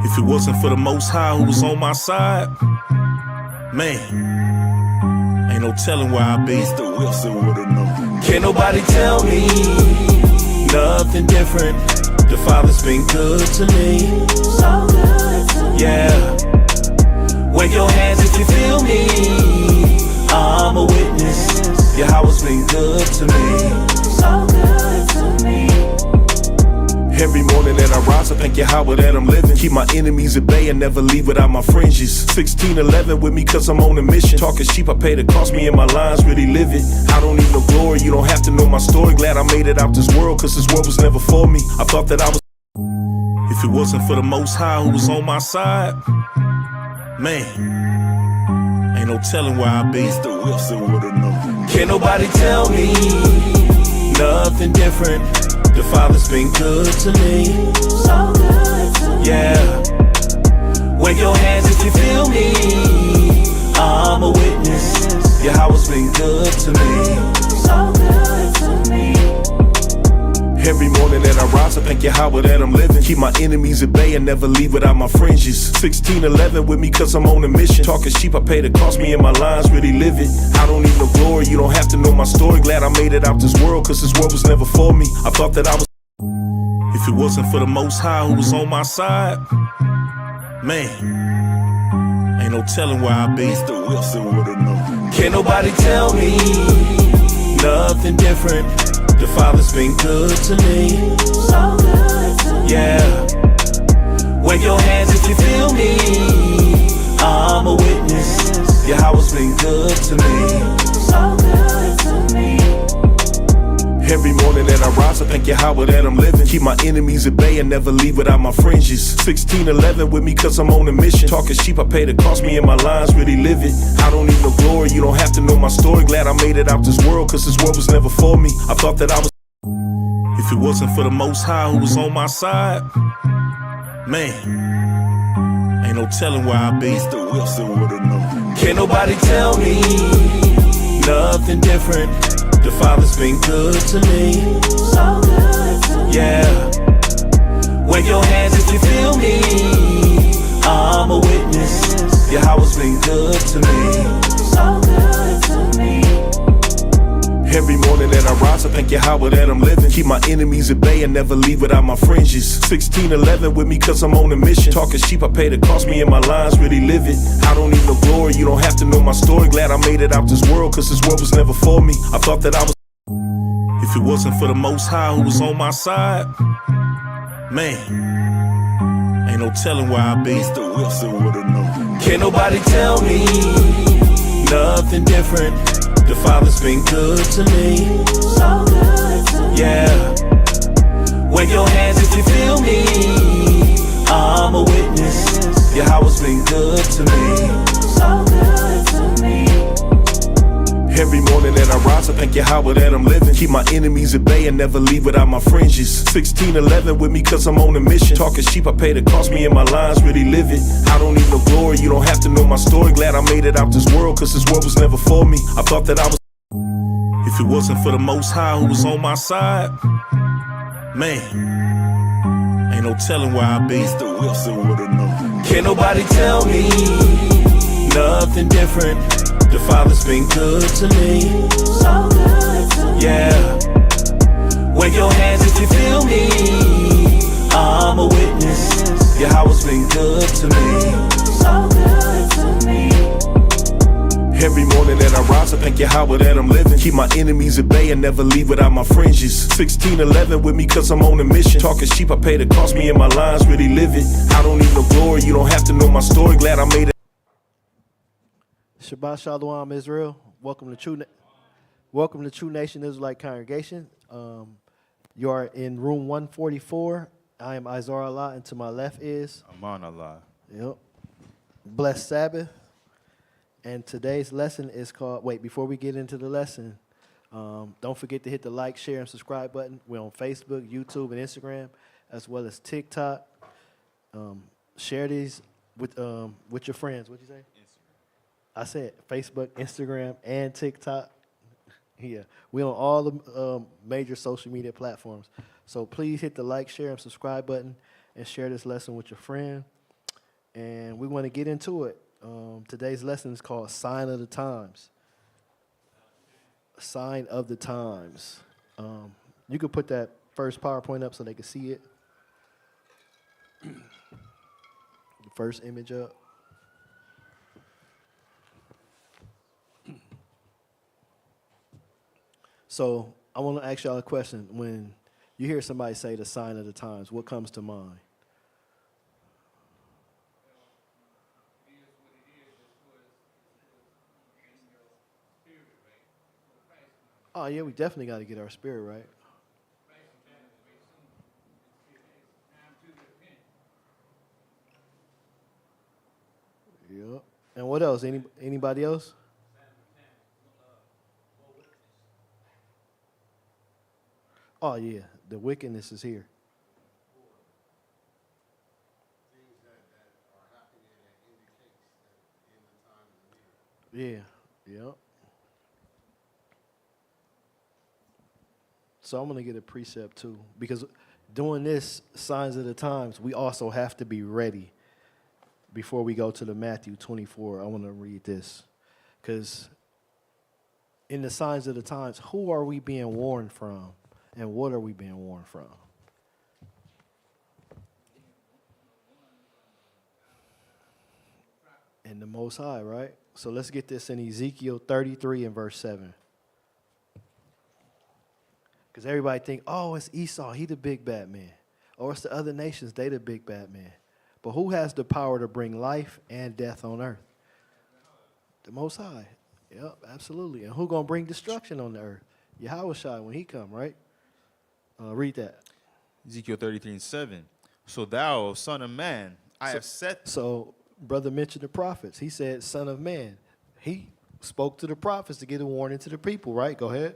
If it wasn't for the Most High who was on my side, man, ain't no telling where I'd be. Mr. Wilson would've known. Can't nobody tell me nothing different. The Father's been good to me. So good to me. Yeah. Wave your hands if you feel me. I'm a witness. Yahweh's been good to me. So good to me. Every morning that I rise, I thank Yahweh that I'm living. Keep my enemies at bay and never leave without my fringes. 1611 with me cause I'm on a mission. Talking sheep, I pay the cost, me and my lines really live it. I don't need no glory, you don't have to know my story. Glad I made it out this world cause this world was never for me. I thought that I was. If it wasn't for the Most High who was on my side, man, ain't no telling where I'd be. Mr. Wilson would've known. Can't nobody tell me nothing different. The Father's been good to me. So good to me. Yeah. Wave your hands if you feel me. I'm a witness. Yahweh's been good to me. So good to me. Every morning that I rise, I thank Yahweh that I'm living. Keep my enemies at bay and never leave without my fringes. 1611 with me cause I'm on a mission. Talking sheep, I pay the cost, me and my lines really live it. I don't need no glory, you don't have to know my story. Glad I made it out this world cause this world was never for me. I thought that I was. If it wasn't for the Most High who was on my side, man, ain't no telling where I'd be. Mr. Wilson would've known. Can't nobody tell me nothing different. The Father's been good to me. So good to me. Yeah. Wave your hands if you feel me. I'm a witness. Yahweh's been good to me. So good to me. Every morning that I rise, I thank Yahweh that I'm living. Keep my enemies at bay and never leave without my fringes. 1611 with me cause I'm on a mission. Talking sheep, I pay the cost, me and my lines really live it. I don't need no glory, you don't have to know my story. Glad I made it out this world cause this world was never for me. I thought that I was. If it wasn't for the Most High who was on my side, man, ain't no telling where I'd be. Mr. Wilson would've known. Can't nobody tell me nothing different. The Father's been good to me. So good to me. Yeah. Wave your hands if you feel me. I'm a witness. Yahweh's been good to me. So good to me. Every morning that I rise, I thank Yahweh that I'm living. Keep my enemies at bay and never leave without my fringes. 1611 with me cause I'm on a mission. Talking sheep, I pay the cost, me and my lines really live it. I don't need no glory, you don't have to know my story. Glad I made it out this world cause this world was never for me. I thought that I was. If it wasn't for the Most High who was on my side, man, ain't no telling where I'd be. Mr. Wilson would've known. Can't nobody tell me nothing different. The Father's been good to me. So good to me. Yeah. Wave your hands if you feel me. I'm a witness. Yahweh's been good to me. So good to me. Every morning that I rise, I thank Yahweh that I'm living. Keep my enemies at bay and never leave without my fringes. 1611 with me cause I'm on a mission. Talking sheep, I pay the cost, me and my lines really live it. I don't need no glory, you don't have to know my story. Glad I made it out this world cause this world was never for me. I thought that I was. If it wasn't for the Most High who was on my side, man, ain't no telling where I'd be. Mr. Wilson would've known. Can't nobody tell me nothing different. The Father's been good to me. So good to me. Yeah. Wave your hands if you feel me. I'm a witness. Yahweh's been good to me. So good to me. Every morning that I rise, I thank Yahweh that I'm living. Keep my enemies at bay and never leave without my fringes. 1611 with me cause I'm on a mission. Talking sheep, I pay the cost, me and my lines really live it. I don't need no glory, you don't have to know my story. Glad I made it. Shabbat Shalom, Israel. Welcome to True Nation Israelite Congregation. You are in room 144. I am Izar Allah, and to my left is Aman Allah. Yep. Blessed Sabbath. And today's lesson is called. Wait, before we get into the lesson, don't forget to hit the like, share, and subscribe button. We're on Facebook, YouTube, and Instagram, as well as TikTok. Share these with your friends. What'd you say? I said Facebook, Instagram, and TikTok. Yeah, we're on all the major social media platforms. So please hit the like, share, and subscribe button and share this lesson with your friend. and we want to get into it. Today's lesson is called Sign of the Times. Sign of the Times. You could put that first PowerPoint up so they can see it. The first image up. So I want to ask y'all a question. When you hear somebody say the sign of the times, what comes to mind? Oh, yeah, we definitely got to get our spirit right. Yep. And what else? Anybody else? Oh, yeah, the wickedness is here. Yeah, yep. So I'm going to get a precept too, because doing this, signs of the times, we also have to be ready. Before we go to the Matthew 24, I want to read this, because in the signs of the times, who are we being warned from, and what are we being warned from? And the Most High, right? So let's get this in Ezekiel 33 and verse 7. Because everybody think, oh, it's Esau, he the big bad man. Or it's the other nations, they the big bad man. But who has the power to bring life and death on earth? The Most High. Yep, absolutely. And who going to bring destruction on the earth? Yahushua when he come, right? Read that. Ezekiel 33 and 7. So thou, son of man, I have set... So, brother mentioned the prophets. He said, son of man. He spoke to the prophets to get a warning to the people, right? Go ahead.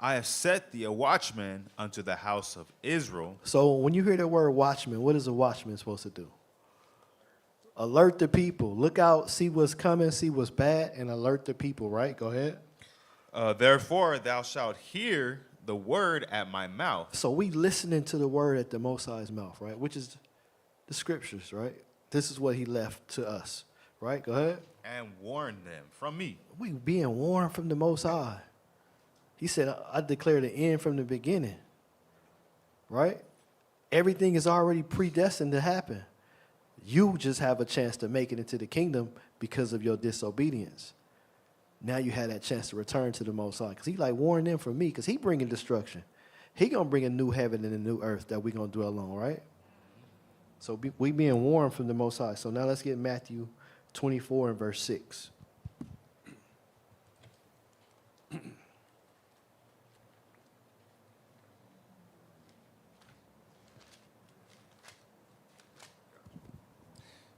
I have set thee a watchman unto the house of Israel. So when you hear the word watchman, what is a watchman supposed to do? Alert the people. Look out, see what's coming, see what's bad, and alert the people, right? Go ahead. Therefore thou shalt hear the word at my mouth. So we listening to the word at the Most High's mouth, right? Which is the scriptures, right? This is what he left to us, right? Go ahead. And warn them from me. We being warned from the Most High. He said, I declare the end from the beginning, right? Everything is already predestined to happen. You just have a chance to make it into the kingdom because of your disobedience. Now you had that chance to return to the Most High. Because he like warn them from me because he bringing destruction. He going to bring a new heaven and a new earth that we going to dwell on, right? So we being warned from the Most High. So now let's get Matthew 24 and verse 6.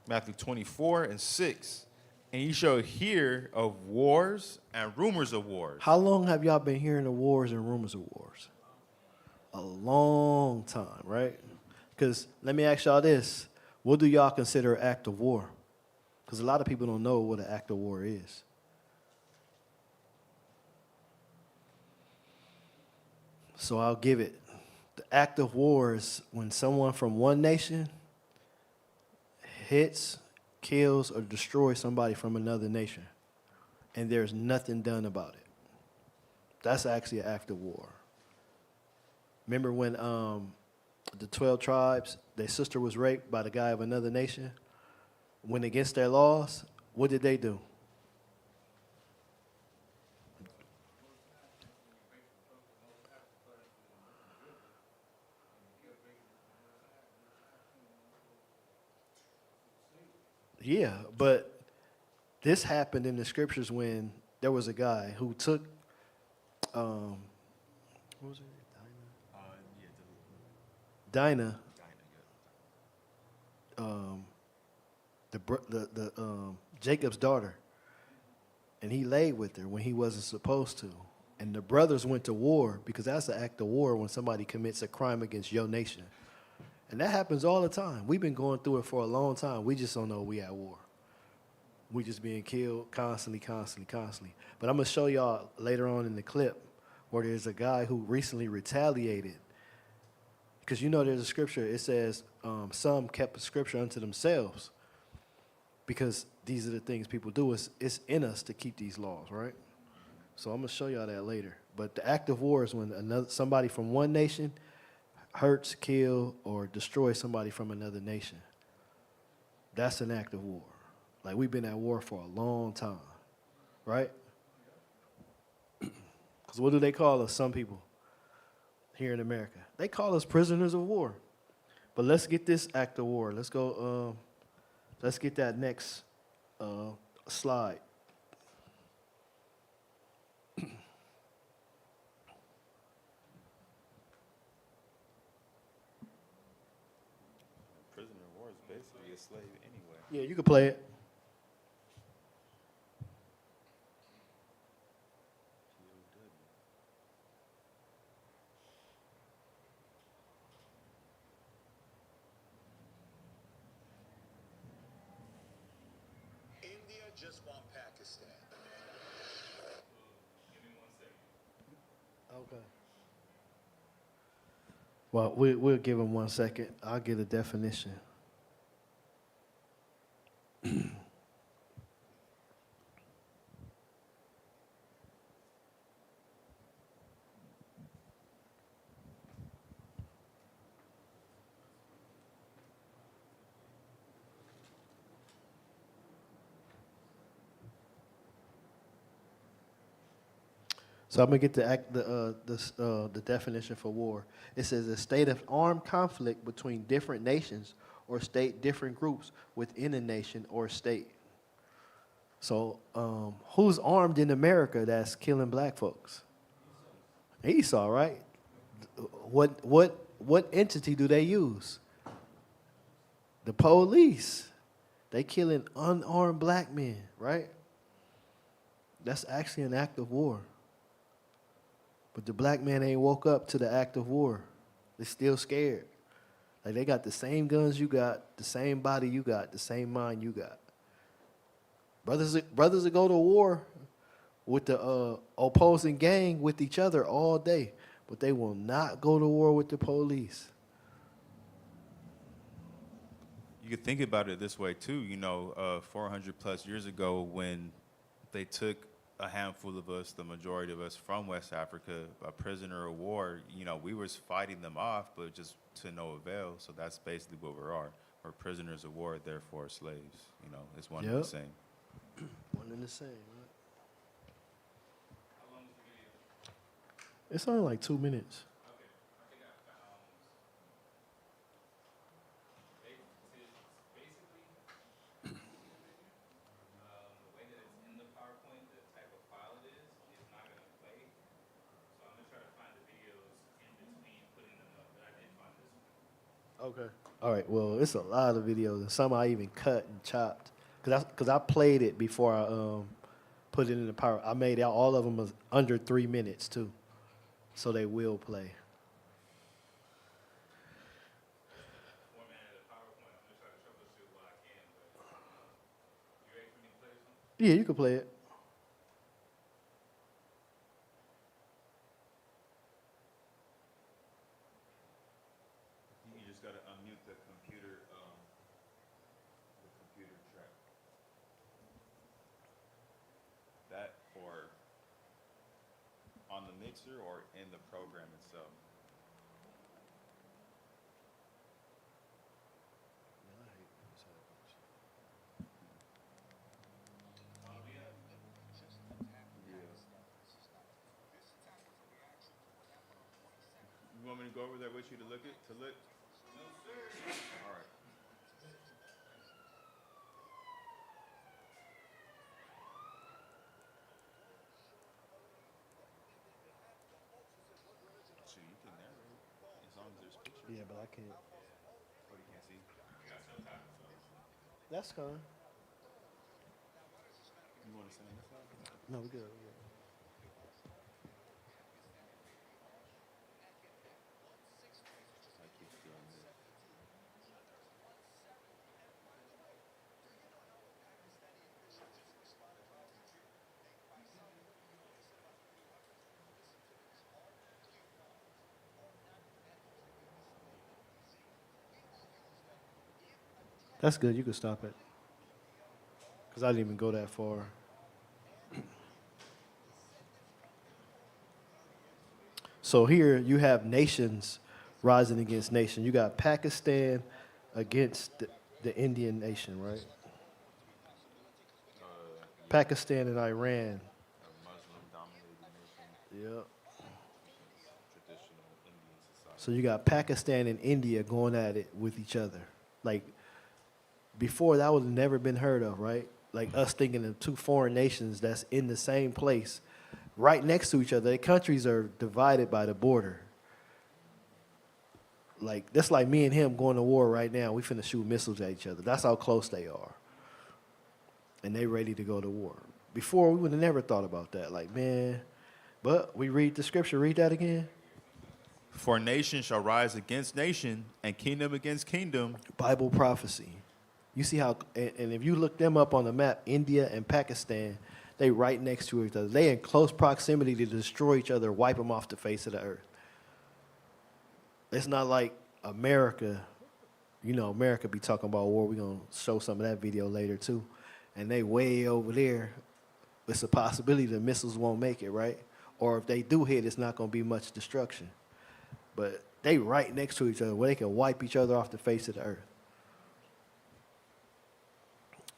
Matthew 24 and 6. And ye shall hear of wars and rumors of wars. How long have y'all been hearing of wars and rumors of wars? A long time, right? Because let me ask y'all this. What do y'all consider an act of war? Because a lot of people don't know what an act of war is. So I'll give it. The act of war is when someone from one nation hits, kills, or destroys somebody from another nation, and there's nothing done about it. That's actually an act of war. Remember when the 12 tribes, their sister was raped by the guy of another nation? Went against their laws, what did they do? Yeah, but this happened in the scriptures when there was a guy who took, what was it? Dinah, Jacob's daughter, and he laid with her when he wasn't supposed to. And the brothers went to war because that's an act of war when somebody commits a crime against your nation. And that happens all the time. We've been going through it for a long time. We just don't know we at war. We just being killed constantly. But I'm going to show y'all later on in the clip where there's a guy who recently retaliated. Because you know there's a scripture. It says some kept the scripture unto themselves. because these are the things people do. It's in us to keep these laws, right? So I'm gonna show y'all that later. But the act of war is when somebody from one nation hurts, kill, or destroys somebody from another nation. That's an act of war. Like we've been at war for a long time, right? Because what do they call us, some people here in America? They call us prisoners of war. But let's get this act of war. Let's go, let's get that next slide. Prisoner of war is basically a slave anyway. Yeah, you can play it. India just won Pakistan. Okay. Well, we'll give him 1 second. I'll get a definition. So I'm gonna get the definition for war. It says a state of armed conflict between different nations or different groups within a nation or state. So who's armed in America that's killing black folks? Esau, right? What entity do they use? The police. They killing unarmed black men, right? That's actually an act of war. But the black man ain't woke up to the act of war. They're still scared. Like they got the same guns you got, the same body you got, the same mind you got. Brothers that go to war with the opposing gang with each other all day, but they will not go to war with the police. You could think about it this way too. 400 plus years ago, when they took a handful of us, the majority of us from West Africa, a prisoner of war, we was fighting them off, but just to no avail. So that's basically what we are. We're prisoners of war, therefore slaves. It's one and Yep. the same. One and the same, right? How long is the video? It's only like 2 minutes. Okay. All right. Well, it's a lot of videos, and some I even cut and chopped, cause I played it before I put it in the power. I made out all of them was under 3 minutes too, so they will play. Yeah, you can play it. You just gotta unmute the computer track. That or on the mixer or in the program itself. You want me to go over there with you to look? No, sir. All right. So you can narrate as long as there's pictures. Yeah, but I can't. What you can't see? That's fine. You want to send this out? No, we good. I keep doing this. That's good. You can stop it. because I didn't even go that far. So here you have nations rising against nation. You got Pakistan against the Indian nation, right? Pakistan and Iran. Yep. So you got Pakistan and India going at it with each other. Like before, that would have never been heard of, right? Like us thinking of two foreign nations that's in the same place, right next to each other. Their countries are divided by the border. Like that's like me and him going to war right now. We finna shoot missiles at each other. That's how close they are, and they ready to go to war. Before we would have never thought about that. Like man, but we read the scripture. Read that again. For nation shall rise against nation, and kingdom against kingdom. Bible prophecy. You see how, and if you look them up on the map, India and Pakistan, they right next to each other. They in close proximity to destroy each other, wipe them off the face of the earth. It's not like America. You know, America be talking about war. We're going to show some of that video later too. And they way over there. It's a possibility the missiles won't make it, right? Or if they do hit, it's not going to be much destruction. But they right next to each other where they can wipe each other off the face of the earth.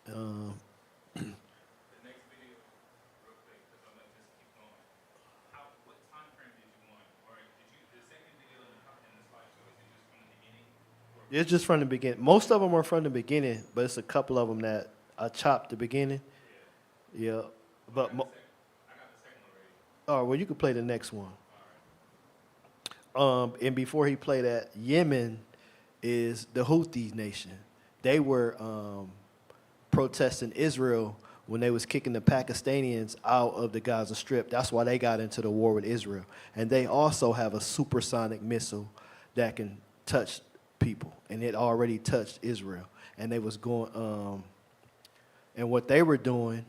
The next video, real quick, because I'm going to just keep going. What time frame did you want? Or did you, the second video in the slideshow, is it just from the beginning? It's just from the beginning. Most of them are from the beginning, but it's a couple of them that I chopped the beginning. Yeah. But I got the second one ready. oh, well, you could play the next one. And before he played that, Yemen is the Houthi nation. They were protesting Israel when they was kicking the Pakistanians out of the Gaza Strip. That's why they got into the war with Israel. And they also have a supersonic missile that can touch people, and it already touched Israel. And they was going, and what they were doing,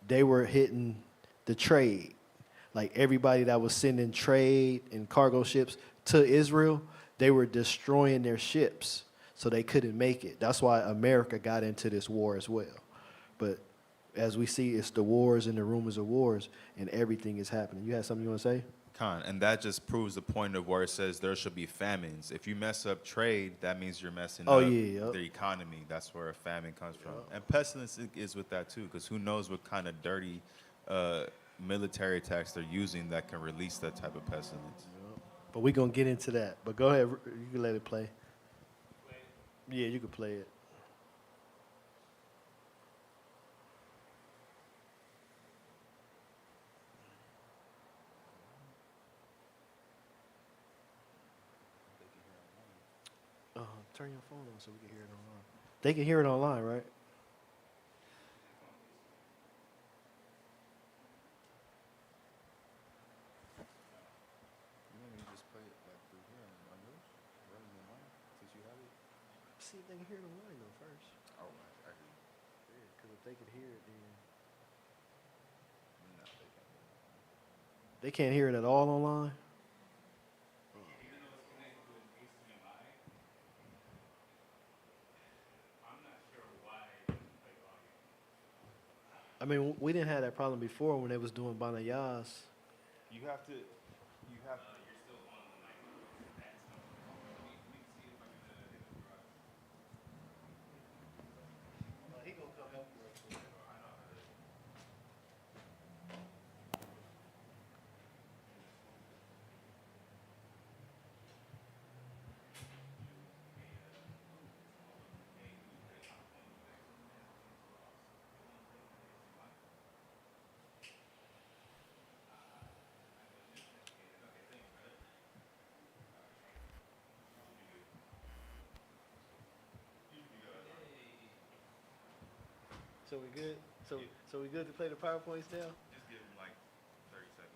they were hitting the trade. Like everybody that was sending trade and cargo ships to Israel, they were destroying their ships, so they couldn't make it. That's why America got into this war as well. But as we see, it's the wars and the rumors of wars, and everything is happening. You had something you want to say? Con, and that just proves the point of where it says there should be famines. If you mess up trade, that means you're messing up the economy. That's where a famine comes from. And pestilence is with that too, because who knows what kind of dirty military attacks they're using that can release that type of pestilence. But we're going to get into that. But go ahead. You can let it play. Yeah, you can play it. Turn your phone on so we can hear it online. They can hear it online, right? See if they can hear it online though first. Oh, I agree. Yeah, because if they could hear it, then No, they can't. they can't hear it at all online. Even though it's connected to an HDMI, I'm not sure why it doesn't play volume. I mean, we didn't have that problem before when they was doing Banayas. You have to. He gonna come help you right quick. So we good? So we good to play the PowerPoints now? Just give them like 30 seconds.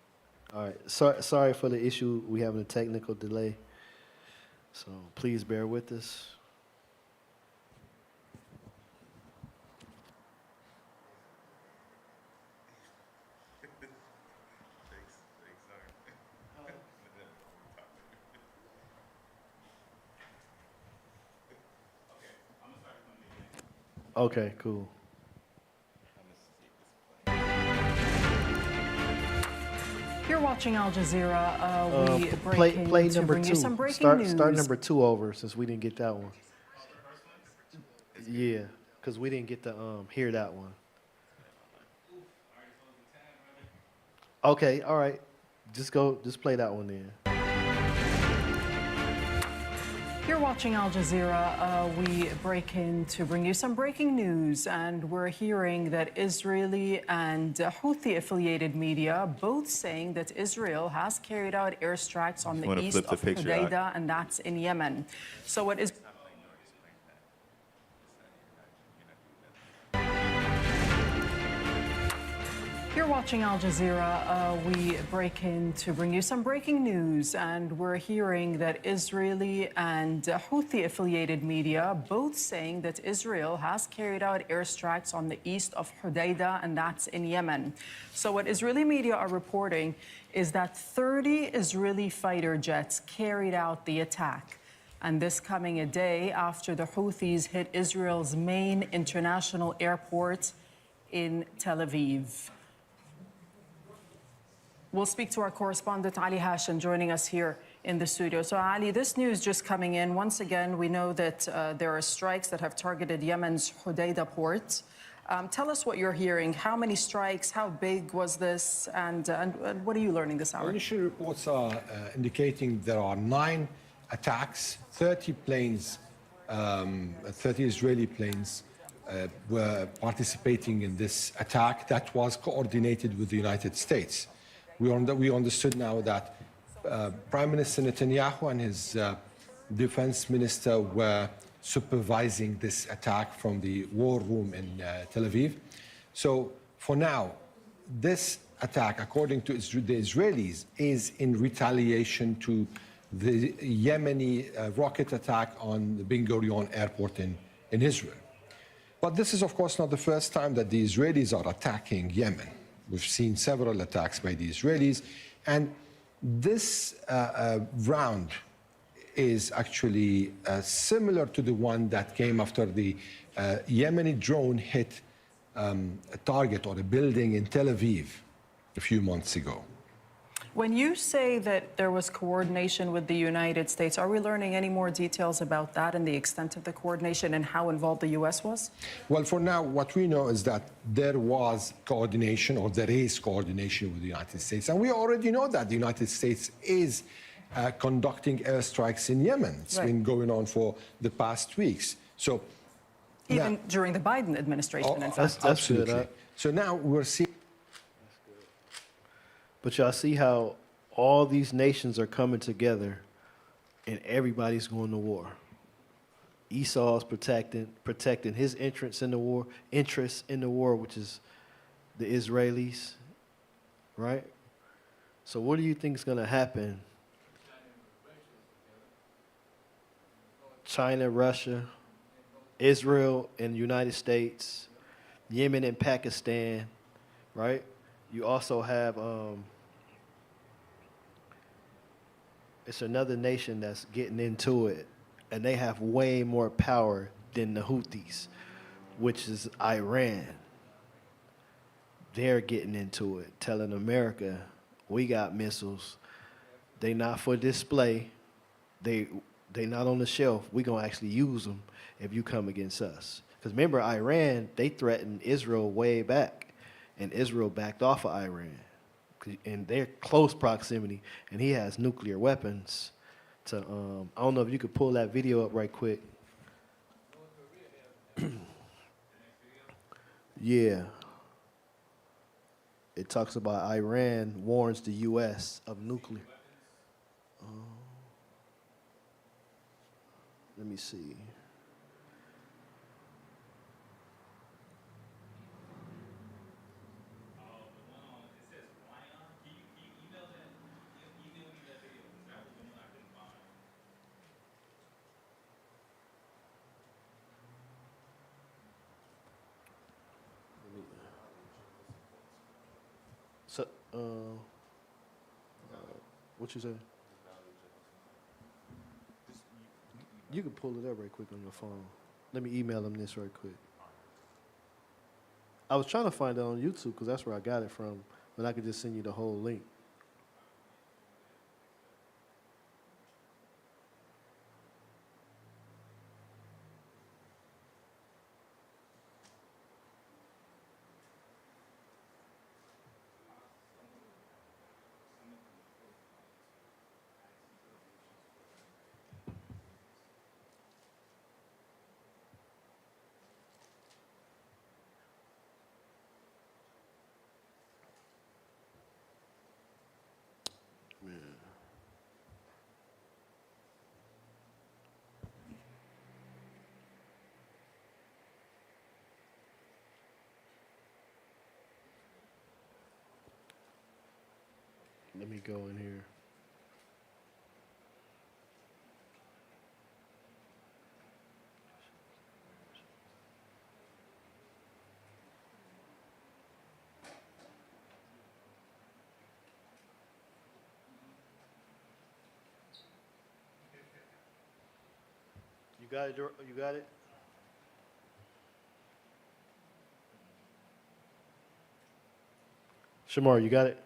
All right. Sorry for the issue. We having a technical delay. So please bear with us. Okay, cool. I'm gonna watching Al Jazeera. We Play break in to number bring you two. some breaking news. Start number 2 over since we didn't get that one. Yeah, because we didn't get to hear that one. Okay, all right. Just play that one then. You're watching Al Jazeera. We break in to bring you some breaking news, and we're hearing that Israeli and Houthi-affiliated media both saying that Israel has carried out airstrikes on the east of Hodeidah, and that's in Yemen. So what is... You're watching Al Jazeera. We break in to bring you some breaking news, and we're hearing that Israeli and Houthi-affiliated media both saying that Israel has carried out airstrikes on the east of Hodeidah, and that's in Yemen. So what Israeli media are reporting is that 30 Israeli fighter jets carried out the attack. And this coming a day after the Houthis hit Israel's main international airport in Tel Aviv. We'll speak to our correspondent, Ali Hashem, joining us here in the studio. So, Ali, this news just coming in. Once again, we know that there are strikes that have targeted Yemen's Hodeidah port. Tell us what you're hearing. How many strikes? How big was this? And what are you learning this hour? Initial reports are indicating there are 9 attacks, 30 planes, 30 Israeli planes were participating in this attack that was coordinated with the United States. We understood now that Prime Minister Netanyahu and his defense minister were supervising this attack from the war room in Tel Aviv. So for now, this attack, according to the Israelis, is in retaliation to the Yemeni rocket attack on the Ben Gurion airport in Israel. But this is, of course, not the first time that the Israelis are attacking Yemen. We've seen several attacks by the Israelis, and this round is actually similar to the one that came after the Yemeni drone hit a target or a building in Tel Aviv a few months ago. When you say that there was coordination with the United States, are we learning any more details about that and the extent of the coordination and how involved the U.S. was? Well, for now, what we know is that there was coordination, or there is coordination with the United States. And we already know that the United States is conducting airstrikes in Yemen. It's been going on for the past weeks. So even during the Biden administration, in fact. Absolutely. Good, So now we're seeing... But y'all see how all these nations are coming together and everybody's going to war. Esau's protecting his interests in the war, which is the Israelis, right? So what do you think is going to happen? China, Russia, Israel and the United States, Yemen and Pakistan, right? You also have, it's another nation that's getting into it, and they have way more power than the Houthis, which is Iran. They're getting into it, telling America, we got missiles. They not for display. They not on the shelf. We're going to actually use them if you come against us. Because remember, Iran, they threatened Israel way back. And Israel backed off of Iran, in their close proximity, and he has nuclear weapons. To I don't know if you could pull that video up right quick. Yeah. It talks about Iran warns the U.S. of nuclear. Let me see. So, what you say? You can pull it up right quick on your phone. Let me email them this right quick. I was trying to find it on YouTube because that's where I got it from, but I could just send you the whole link. Let me go in here. You got it? You got it? Shamar, you got it?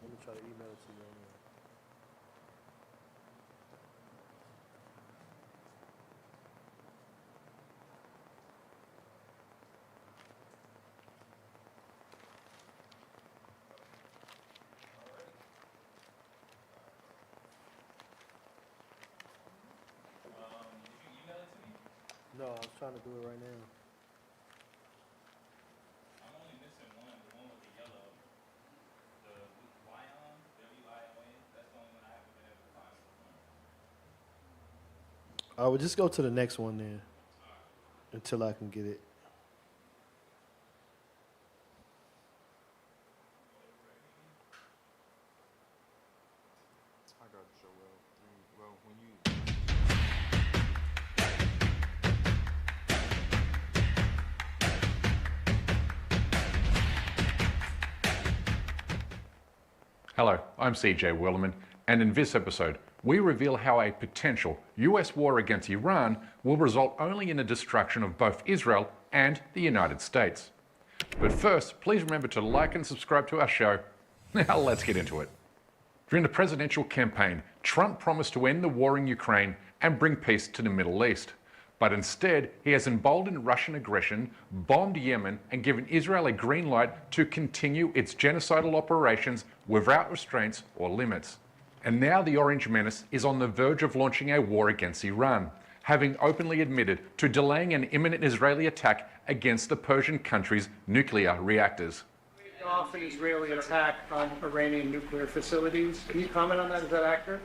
Let me try to email it to you. No, I was trying to do it right now. I'm only missing one, the one with the yellow. The Wion, W-I-O-N, that's the only one I haven't been able to find so far. I would just go to the next one then until I can get it. I got Joel. Well, when you Hello, I'm CJ Willerman, and in this episode, we reveal how a potential US war against Iran will result only in the destruction of both Israel and the United States. But first, please remember to like and subscribe to our show. Now let's get into it. During the presidential campaign, Trump promised to end the war in Ukraine and bring peace to the Middle East. But instead, he has emboldened Russian aggression, bombed Yemen, and given Israel a green light to continue its genocidal operations without restraints or limits. And now the Orange Menace is on the verge of launching a war against Iran, having openly admitted to delaying an imminent Israeli attack against the Persian country's nuclear reactors. Off an Israeli attack on Iranian nuclear facilities. Can you comment on that? Is that accurate?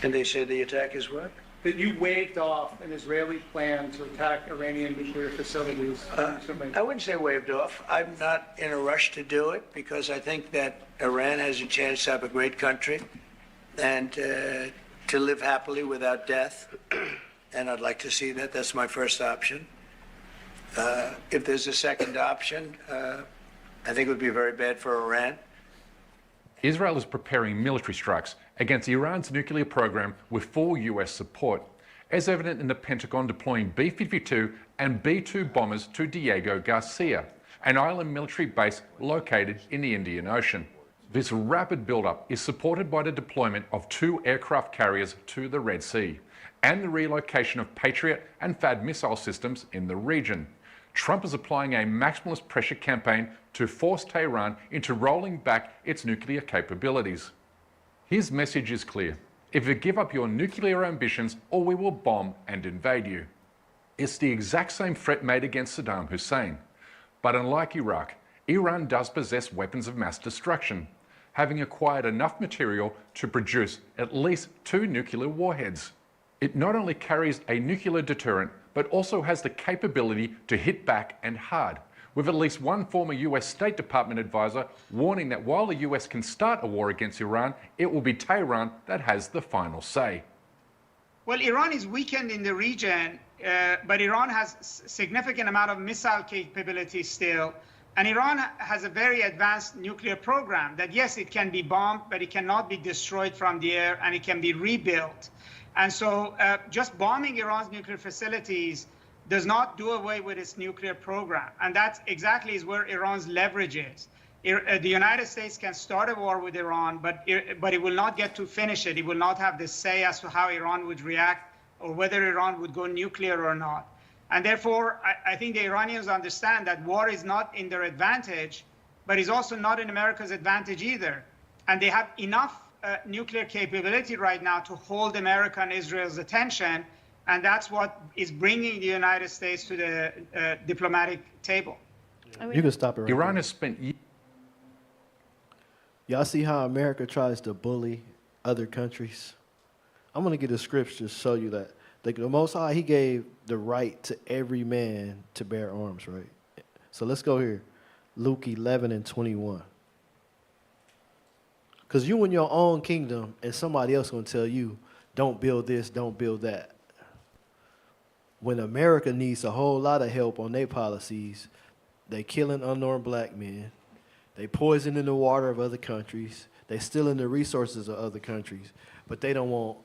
And they say the attack is what? That you waved off an Israeli plan to attack Iranian nuclear facilities recently. I wouldn't say waved off. I'm not in a rush to do it because I think that Iran has a chance to have a great country and to live happily without death. And I'd like to see that. That's my first option. If there's a second option, I think it would be very bad for Iran. Israel is preparing military strikes against Iran's nuclear program with full US support, as evident in the Pentagon deploying B-52 and B-2 bombers to Diego Garcia, an island military base located in the Indian Ocean. This rapid buildup is supported by the deployment of 2 aircraft carriers to the Red Sea and the relocation of Patriot and THAAD missile systems in the region. Trump is applying a maximalist pressure campaign to force Tehran into rolling back its nuclear capabilities. His message is clear: either give up your nuclear ambitions or we will bomb and invade you. It's the exact same threat made against Saddam Hussein. But unlike Iraq, Iran does possess weapons of mass destruction, having acquired enough material to produce at least 2 nuclear warheads. It not only carries a nuclear deterrent, but also has the capability to hit back and hard, with at least one former US State Department advisor warning that while the US can start a war against Iran, it will be Tehran that has the final say. Well, Iran is weakened in the region, but Iran has significant amount of missile capability still. And Iran has a very advanced nuclear program that, yes, it can be bombed, but it cannot be destroyed from the air, and it can be rebuilt. And so just bombing Iran's nuclear facilities does not do away with its nuclear program. And that exactly is where Iran's leverage is. The United States can start a war with Iran, but it will not get to finish it. It will not have the say as to how Iran would react or whether Iran would go nuclear or not. And therefore, I think the Iranians understand that war is not in their advantage, but is also not in America's advantage either. And they have enough nuclear capability right now to hold America and Israel's attention, and that's what is bringing the United States to the diplomatic table. You can stop it right Iran there. has spent Y'all see how America tries to bully other countries? I'm going to get a scripture to show you that. The Most High, he gave the right to every man to bear arms, right? So let's go here. Luke 11 and 21. Because you in your own kingdom and somebody else going to tell you, don't build this, don't build that. When America needs a whole lot of help on their policies, they killing unarmed black men. They poisoning the water of other countries. They stealing the resources of other countries. But they don't want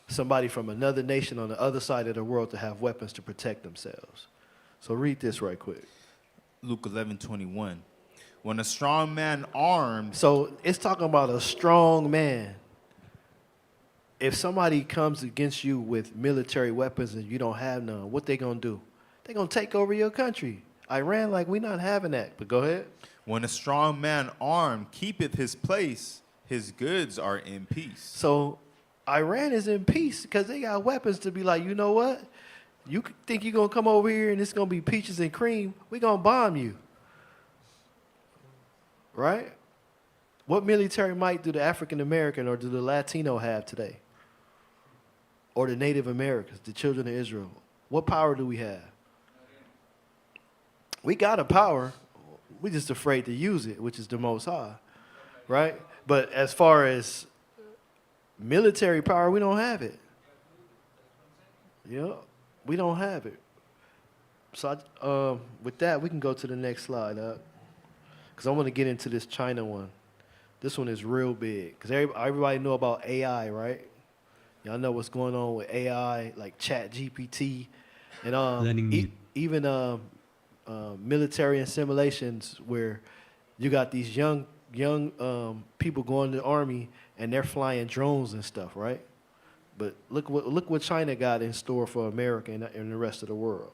somebody from another nation on the other side of the world to have weapons to protect themselves. So read this right quick. Luke 11:21. When a strong man armed. So it's talking about a strong man. If somebody comes against you with military weapons and you don't have none, what they gonna do? They gonna take over your country. Iran, like, we not having that. But go ahead. When a strong man armed keepeth his place, his goods are in peace. So Iran is in peace because they got weapons to be like, you know what? You think you're going to come over here and it's going to be peaches and cream? We're going to bomb you. Right? What military might do the African American or do the Latino have today? Or the Native Americans, the children of Israel? What power do we have? We got a power. We're just afraid to use it, which is the Most High. Right? But as far as military power, we don't have it. Yeah, we don't have it. So with that, we can go to the next slide, because I want to get into this China one. This one is real big, because everybody know about AI, right? Y'all know what's going on with AI, like ChatGPT, and even military and simulations where you got these young people going to the army and they're flying drones and stuff, right? But look what China got in store for America and the rest of the world.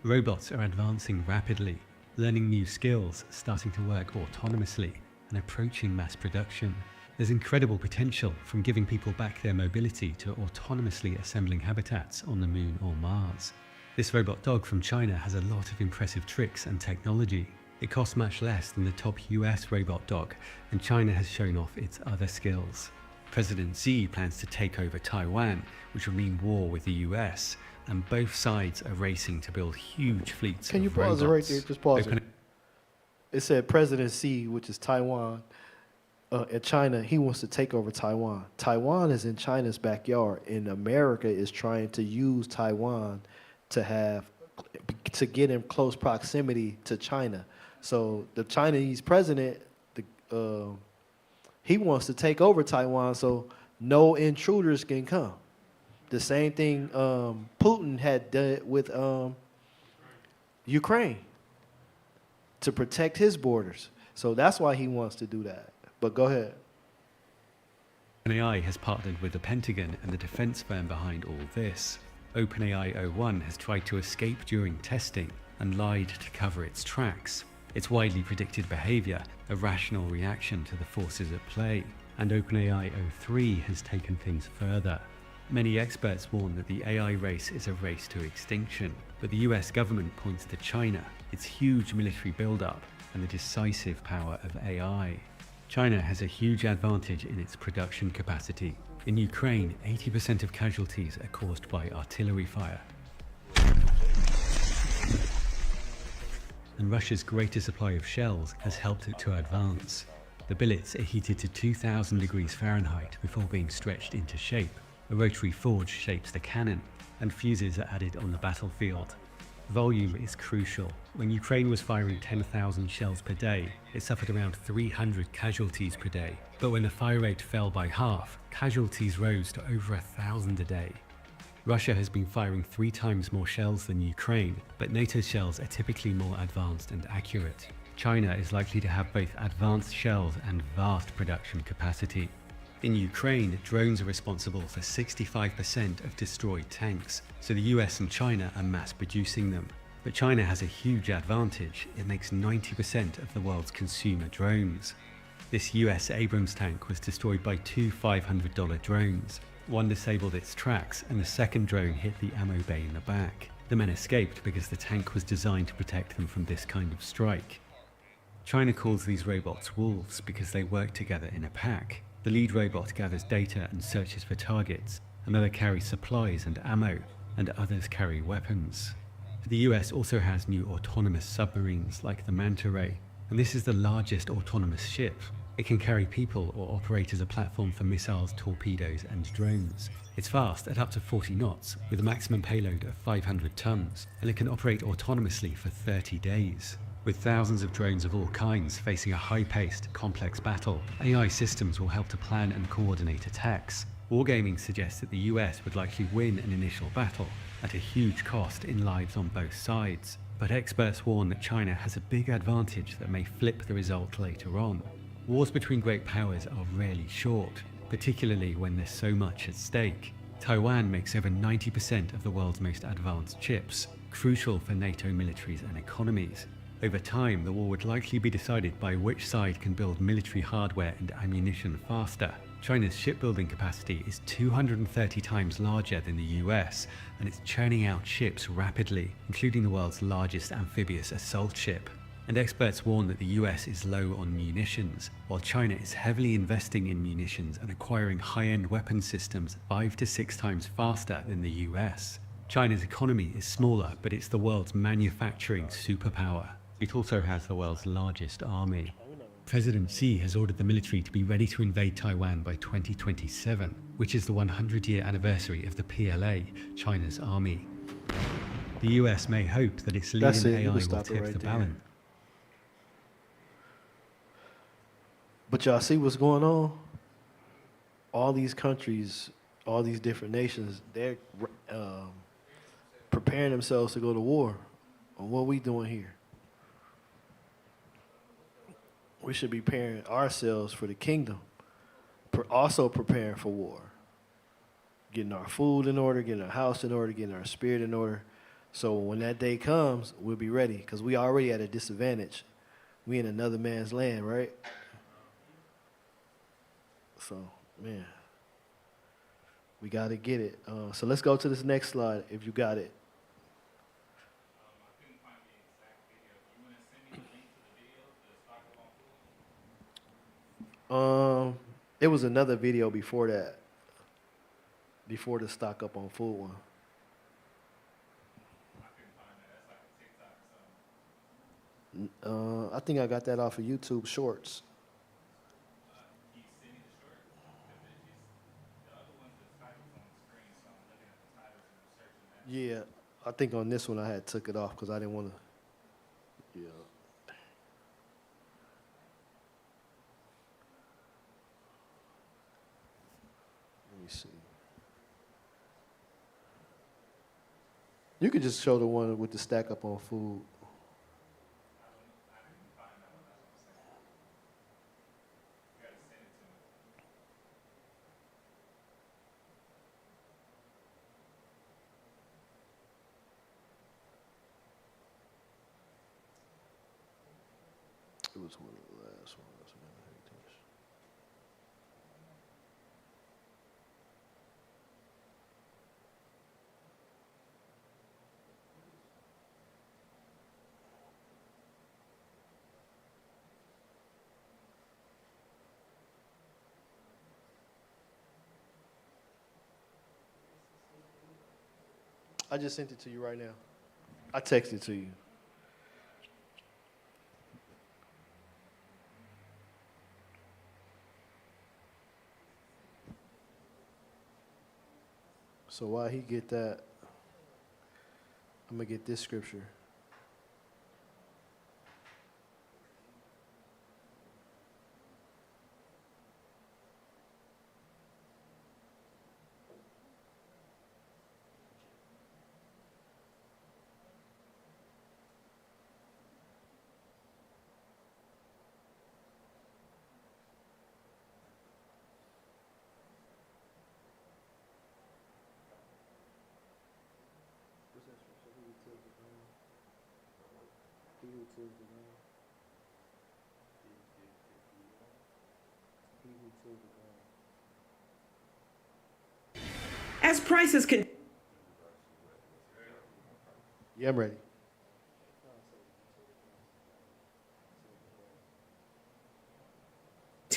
Robots are advancing rapidly, learning new skills, starting to work autonomously, and approaching mass production. There's incredible potential from giving people back their mobility to autonomously assembling habitats on the moon or Mars. This robot dog from China has a lot of impressive tricks and technology. It costs much less than the top US robot dog, and China has shown off its other skills. President Xi plans to take over Taiwan, which will mean war with the US, and both sides are racing to build huge fleets of robots. Can you pause it right there? Just pause it. It said President Xi, which is Taiwan, at China, he wants to take over Taiwan. Taiwan is in China's backyard, and America is trying to use Taiwan to get in close proximity to China. So the Chinese president, he wants to take over Taiwan so no intruders can come. The same thing Putin had done with Ukraine to protect his borders. So that's why he wants to do that. But go ahead. OpenAI has partnered with the Pentagon and the defense firm behind all this. OpenAI 01 has tried to escape during testing and lied to cover its tracks. Its widely predicted behavior, a rational reaction to the forces at play. And OpenAI 03 has taken things further. Many experts warn that the AI race is a race to extinction, but the US government points to China, its huge military buildup, and the decisive power of AI. China has a huge advantage in its production capacity. In Ukraine, 80% of casualties are caused by artillery fire. And Russia's greater supply of shells has helped it to advance. The billets are heated to 2000 degrees Fahrenheit before being stretched into shape. A rotary forge shapes the cannon, and fuses are added on the battlefield. Volume is crucial. When Ukraine was firing 10,000 shells per day, it suffered around 300 casualties per day. But when the fire rate fell by half, casualties rose to over 1,000 a day. Russia has been firing 3 times more shells than Ukraine, but NATO's shells are typically more advanced and accurate. China is likely to have both advanced shells and vast production capacity. In Ukraine, drones are responsible for 65% of destroyed tanks, so the US and China are mass producing them. But China has a huge advantage. It makes 90% of the world's consumer drones. This US Abrams tank was destroyed by 2 $500 drones. One disabled its tracks, and the second drone hit the ammo bay in the back. The men escaped because the tank was designed to protect them from this kind of strike. China calls these robots wolves because they work together in a pack. The lead robot gathers data and searches for targets, another carries supplies and ammo, and others carry weapons. The US also has new autonomous submarines like the Manta Ray, and this is the largest autonomous ship. It can carry people or operate as a platform for missiles, torpedoes, and drones. It's fast at up to 40 knots, with a maximum payload of 500 tons, and it can operate autonomously for 30 days. With thousands of drones of all kinds facing a high-paced, complex battle, AI systems will help to plan and coordinate attacks. Wargaming suggests that the US would likely win an initial battle, at a huge cost in lives on both sides. But experts warn that China has a big advantage that may flip the result later on. Wars between great powers are rarely short, particularly when there's so much at stake. Taiwan makes over 90% of the world's most advanced chips, crucial for NATO militaries and economies. Over time, the war would likely be decided by which side can build military hardware and ammunition faster. China's shipbuilding capacity is 230 times larger than the US, and it's churning out ships rapidly, including the world's largest amphibious assault ship. And experts warn that the US is low on munitions, while China is heavily investing in munitions and acquiring high-end weapon systems 5 to 6 times faster than the US. China's economy is smaller, but it's the world's manufacturing superpower. It also has the world's largest army. President Xi has ordered the military to be ready to invade Taiwan by 2027, which is the 100-year anniversary of the PLA, China's army. The US may hope that its leading AI will tip the balance. But y'all see what's going on? All these countries, all these different nations, they're preparing themselves to go to war. And what are we doing here? We should be preparing ourselves for the kingdom, also preparing for war. Getting our food in order, getting our house in order, getting our spirit in order. So when that day comes, we'll be ready, because we already at a disadvantage. We in another man's land, right? So, man, we got to get it. So let's go to this next slide, if you got it. It was another video before that, before the stock up on food one. I think I got that off of YouTube Shorts. Yeah, I think on this one I had took it off because I didn't want to. Yeah. Let me see. You could just show the one with the stack up on food. It was one of the last ones. I just sent it to you right now. I texted it to you. So while he get that, I'm going to get this scripture. As prices continue Yeah, I'm ready.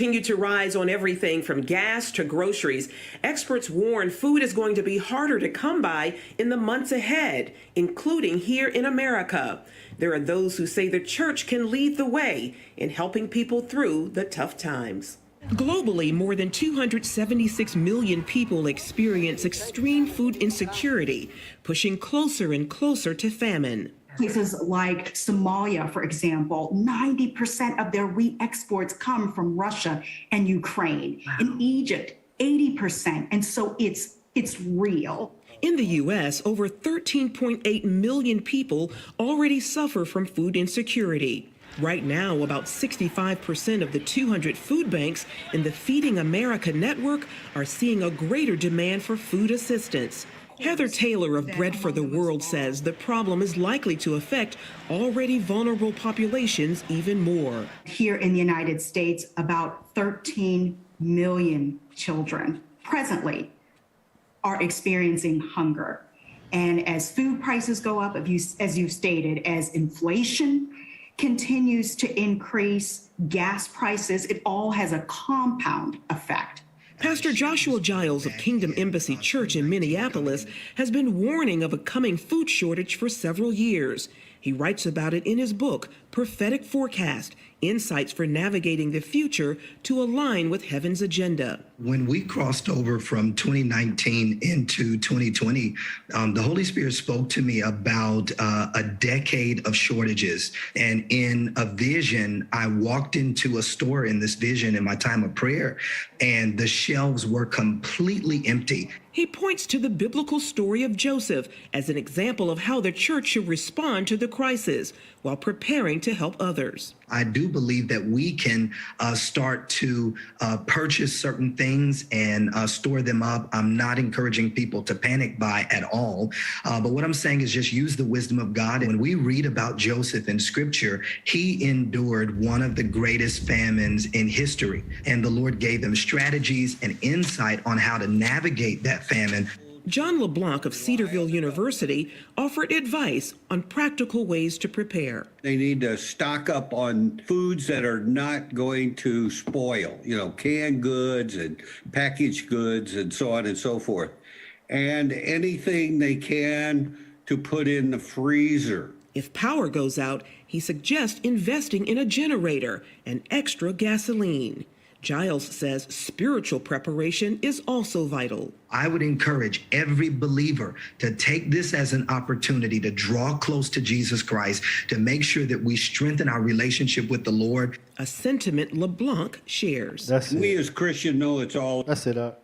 continue to rise on everything from gas to groceries, experts warn food is going to be harder to come by in the months ahead, including here in America. There are those who say the church can lead the way in helping people through the tough times. Globally, more than 276 million people experience extreme food insecurity, pushing closer and closer to famine. Places like Somalia, for example, 90% of their wheat exports come from Russia and Ukraine. Wow. In Egypt, 80%. And so it's real. In the U.S., over 13.8 million people already suffer from food insecurity. Right now, about 65% of the 200 food banks in the Feeding America network are seeing a greater demand for food assistance. Heather Taylor of Bread for the World says the problem is likely to affect already vulnerable populations even more. Here in the United States, about 13 million children presently are experiencing hunger. And as food prices go up, as you've stated, as inflation continues to increase, gas prices, it all has a compound effect. Pastor Joshua Giles of Kingdom Embassy Church in Minneapolis has been warning of a coming food shortage for several years. He writes about it in his book, Prophetic Forecast, Insights for Navigating the Future to Align with Heaven's Agenda. When we crossed over from 2019 into 2020, the Holy Spirit spoke to me about a decade of shortages. And in a vision, I walked into a store in this vision in my time of prayer, and the shelves were completely empty. He points to the biblical story of Joseph as an example of how the church should respond to the crisis while preparing to help others. I do believe that we can start to purchase certain things and store them up. I'm not encouraging people to panic buy at all. But what I'm saying is just use the wisdom of God. And when we read about Joseph in Scripture, he endured one of the greatest famines in history. And the Lord gave them strategies and insight on how to navigate that famine. John LeBlanc of Cedarville University offered advice on practical ways to prepare. They need to stock up on foods that are not going to spoil, canned goods and packaged goods and so on and so forth. And anything they can to put in the freezer. If power goes out, he suggests investing in a generator and extra gasoline. Giles says spiritual preparation is also vital. I would encourage every believer to take this as an opportunity to draw close to Jesus Christ, to make sure that we strengthen our relationship with the Lord. A sentiment LeBlanc shares. That's it. We as Christians know it's all. That's it.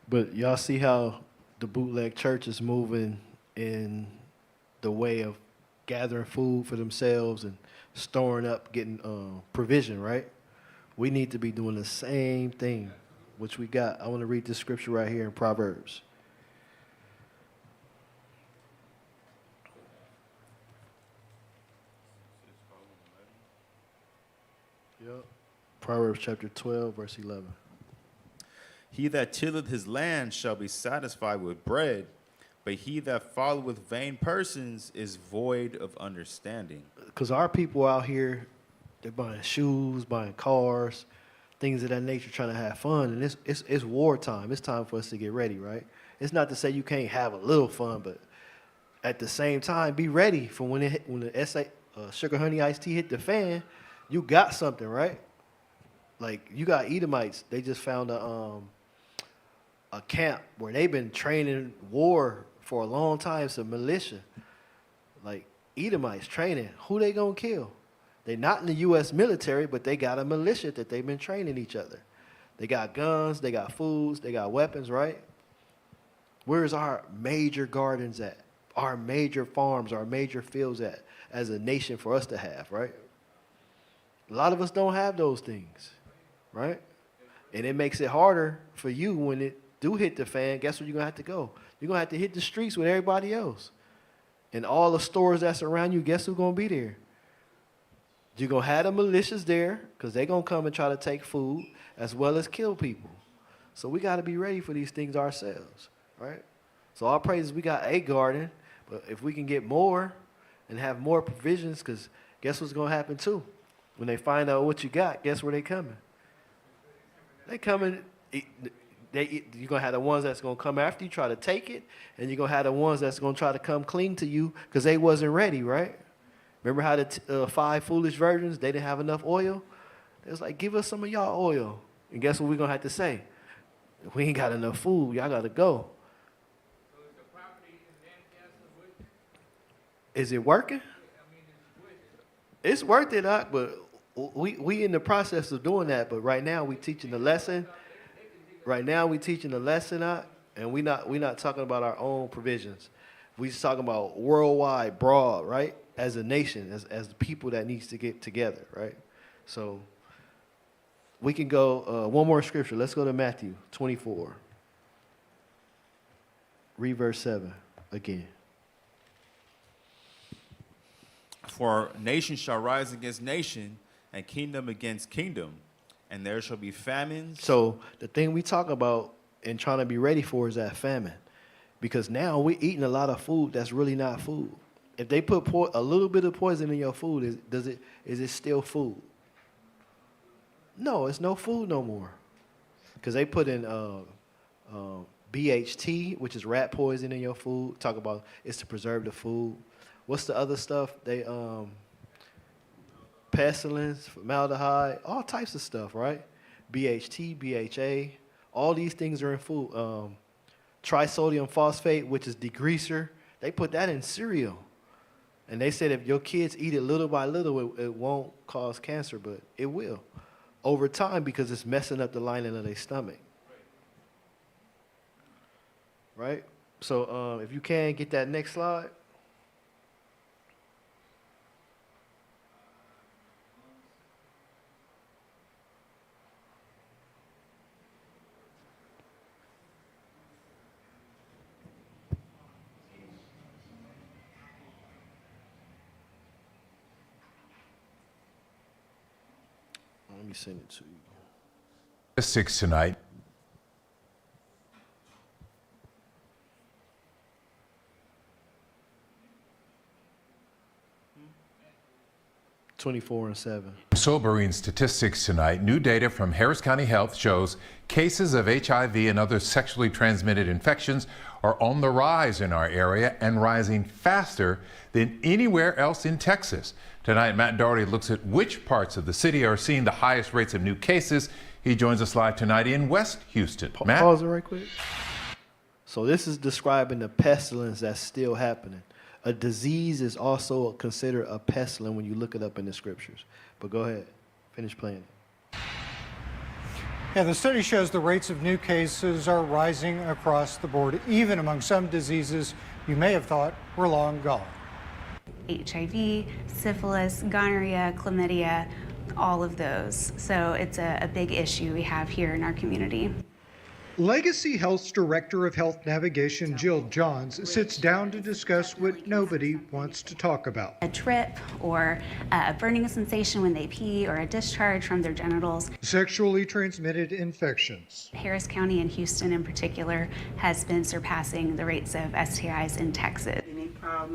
But y'all see how the bootleg church is moving in the way of gathering food for themselves and storing up, getting provision, right? We need to be doing the same thing, which we got. I want to read this scripture right here in Proverbs. Yep. Proverbs chapter 12, verse 11. He that tilleth his land shall be satisfied with bread, but he that followeth vain persons is void of understanding. Because our people out here, they're buying shoes, buying cars, things of that nature, trying to have fun. And it's wartime. It's time for us to get ready, right? It's not to say you can't have a little fun, but at the same time, be ready for when the sugar honey iced tea hit the fan. You got something, right? Like you got Edomites. They just found a camp where they've been training war for a long time. It's a militia. Like Edomites training. Who they gonna kill? They're not in the U.S. military, but they got a militia that they've been training each other. They got guns, they got foods, they got weapons, right? Where's our major gardens at? Our major farms, our major fields at as a nation for us to have, right? A lot of us don't have those things, right? And it makes it harder for you when it do hit the fan. Guess where you're going to have to go? You're going to have to hit the streets with everybody else. And all the stores that's around you, guess who's going to be there? You're going to have the militias there because they're going to come and try to take food as well as kill people. So we got to be ready for these things ourselves, right? So our praises, we got a garden, but if we can get more and have more provisions, because guess what's going to happen too? When they find out what you got, guess where they coming? They coming. You're gonna have the ones that's gonna come after you, try to take it, and you're gonna have the ones that's gonna try to come clean to you because they wasn't ready, right? Remember how the 5 foolish virgins, they didn't have enough oil? It was like, give us some of y'all oil. And guess what we're going to have to say? If we ain't got enough food, y'all got to go. Is it working? It's worth it, but we in the process of doing that. But right now we teaching the lesson. Right now we teaching the lesson, and we not talking about our own provisions. We just talking about worldwide, broad, right? As a nation, as the people that needs to get together, right? So we can go one more scripture. Let's go to Matthew 24. Read verse 7 again. For nation shall rise against nation, and kingdom against kingdom, and there shall be famines. So the thing we talk about and trying to be ready for is that famine. Because now we're eating a lot of food that's really not food. If they put a little bit of poison in your food, is it still food? No, it's no food no more. Because they put in BHT, which is rat poison in your food. Talk about it's to preserve the food. What's the other stuff? They pestilence, formaldehyde, all types of stuff, right? BHT, BHA, all these things are in food. Trisodium phosphate, which is degreaser. They put that in cereal. And they said if your kids eat it little by little, it won't cause cancer, but it will over time because it's messing up the lining of their stomach. Right? So if you can, get that next slide. Let me send it to you. Statistics tonight. (24:7). Sobering statistics tonight. New data from Harris County Health shows cases of HIV and other sexually transmitted infections are on the rise in our area and rising faster than anywhere else in Texas. Tonight, Matt Doherty looks at which parts of the city are seeing the highest rates of new cases. He joins us live tonight in West Houston. Matt? Pause it right quick. So this is describing the pestilence that's still happening. A disease is also considered a pestilence when you look it up in the scriptures. But go ahead, finish playing it. Yeah, the study shows the rates of new cases are rising across the board, even among some diseases you may have thought were long gone. HIV, syphilis, gonorrhea, chlamydia, all of those. So it's a big issue we have here in our community. Legacy Health's Director of Health Navigation, Jill Johns, sits down to discuss what nobody wants to talk about. A trip or a burning sensation when they pee or a discharge from their genitals. Sexually transmitted infections. Harris County and Houston in particular has been surpassing the rates of STIs in Texas.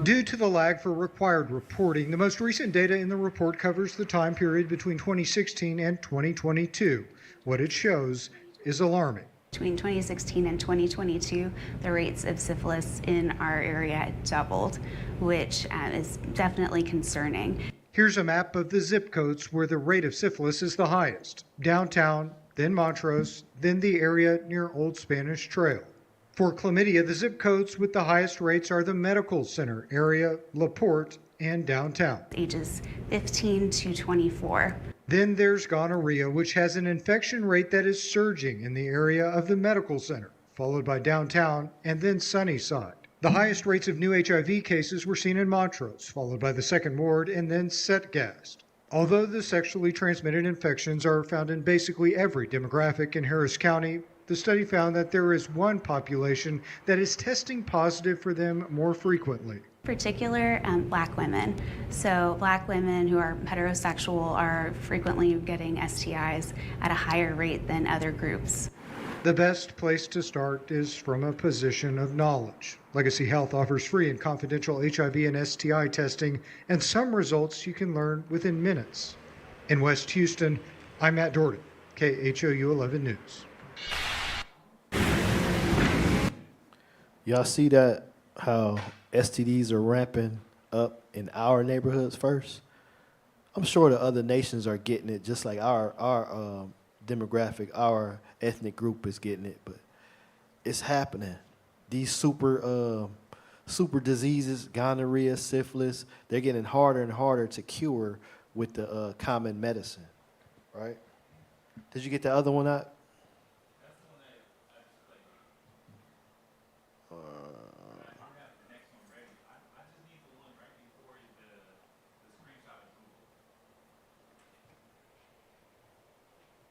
Due to the lag for required reporting, the most recent data in the report covers the time period between 2016 and 2022. What it shows is alarming. Between 2016 and 2022, the rates of syphilis in our area doubled, which is definitely concerning. Here's a map of the zip codes where the rate of syphilis is the highest. Downtown, then Montrose, then the area near Old Spanish Trail. For chlamydia, the zip codes with the highest rates are the Medical Center area, LaPorte, and downtown. Ages 15 to 24. Then there's gonorrhea, which has an infection rate that is surging in the area of the Medical Center, followed by downtown and then Sunnyside. The highest rates of new HIV cases were seen in Montrose, followed by the Second Ward and then Setgast. Although the sexually transmitted infections are found in basically every demographic in Harris County, the study found that there is one population that is testing positive for them more frequently. Particular Black women. So Black women who are heterosexual are frequently getting STIs at a higher rate than other groups. The best place to start is from a position of knowledge. Legacy Health offers free and confidential HIV and STI testing, and some results you can learn within minutes. In West Houston, I'm Matt Jordan, KHOU 11 News. Y'all see that, how STDs are ramping up in our neighborhoods first? I'm sure the other nations are getting it, just like our demographic, our ethnic group is getting it, but it's happening. These super diseases, gonorrhea, syphilis, they're getting harder and harder to cure with the common medicine, right? Did you get the other one out?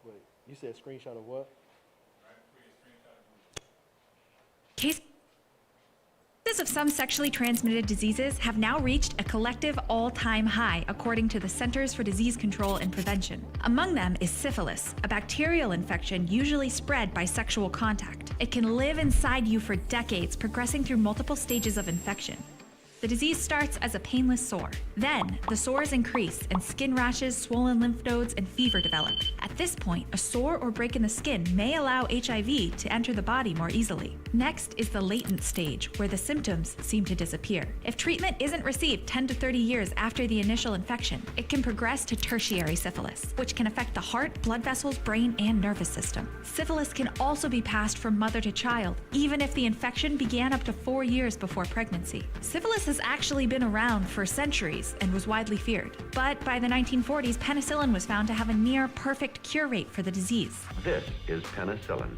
Wait, you said screenshot of what? Cases of some sexually transmitted diseases have now reached a collective all-time high, according to the Centers for Disease Control and Prevention. Among them is syphilis, a bacterial infection usually spread by sexual contact. It can live inside you for decades, progressing through multiple stages of infection. The disease starts as a painless sore. Then, the sores increase and skin rashes, swollen lymph nodes, and fever develop. At this point, a sore or break in the skin may allow HIV to enter the body more easily. Next is the latent stage, where the symptoms seem to disappear. If treatment isn't received 10 to 30 years after the initial infection, it can progress to tertiary syphilis, which can affect the heart, blood vessels, brain, and nervous system. Syphilis can also be passed from mother to child, even if the infection began up to 4 years before pregnancy. Syphilis has actually been around for centuries and was widely feared. But by the 1940s, penicillin was found to have a near perfect cure rate for the disease. This is penicillin,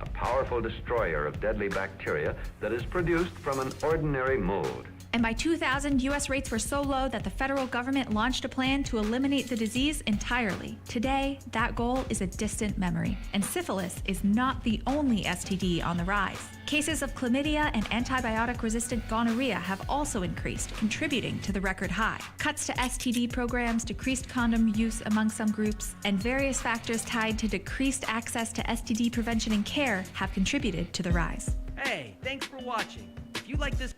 a powerful destroyer of deadly bacteria that is produced from an ordinary mold. And by 2000, U.S. rates were so low that the federal government launched a plan to eliminate the disease entirely. Today, that goal is a distant memory. And syphilis is not the only STD on the rise. Cases of chlamydia and antibiotic-resistant gonorrhea have also increased, contributing to the record high. Cuts to STD programs, decreased condom use among some groups, and various factors tied to decreased access to STD prevention and care have contributed to the rise. Hey, thanks for watching. If you like this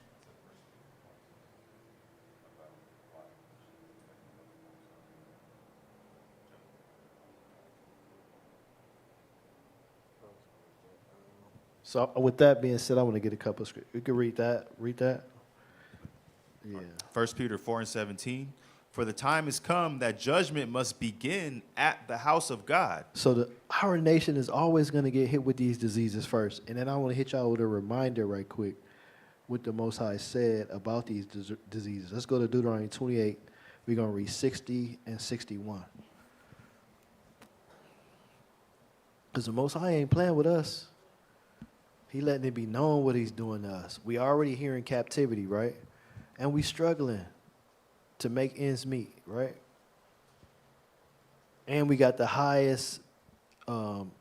So with that being said, I want to get a couple of scripts. You can read that. Read that. Yeah. 1 Peter 4:17. For the time has come that judgment must begin at the house of God. So our nation is always going to get hit with these diseases first. And then I want to hit y'all with a reminder right quick what the Most High said about these diseases. Let's go to Deuteronomy 28. We're going to read 60 and 61. Because the Most High ain't playing with us. He letting it be known what he's doing to us. We already here in captivity, right? And we struggling to make ends meet, right? And we got the highest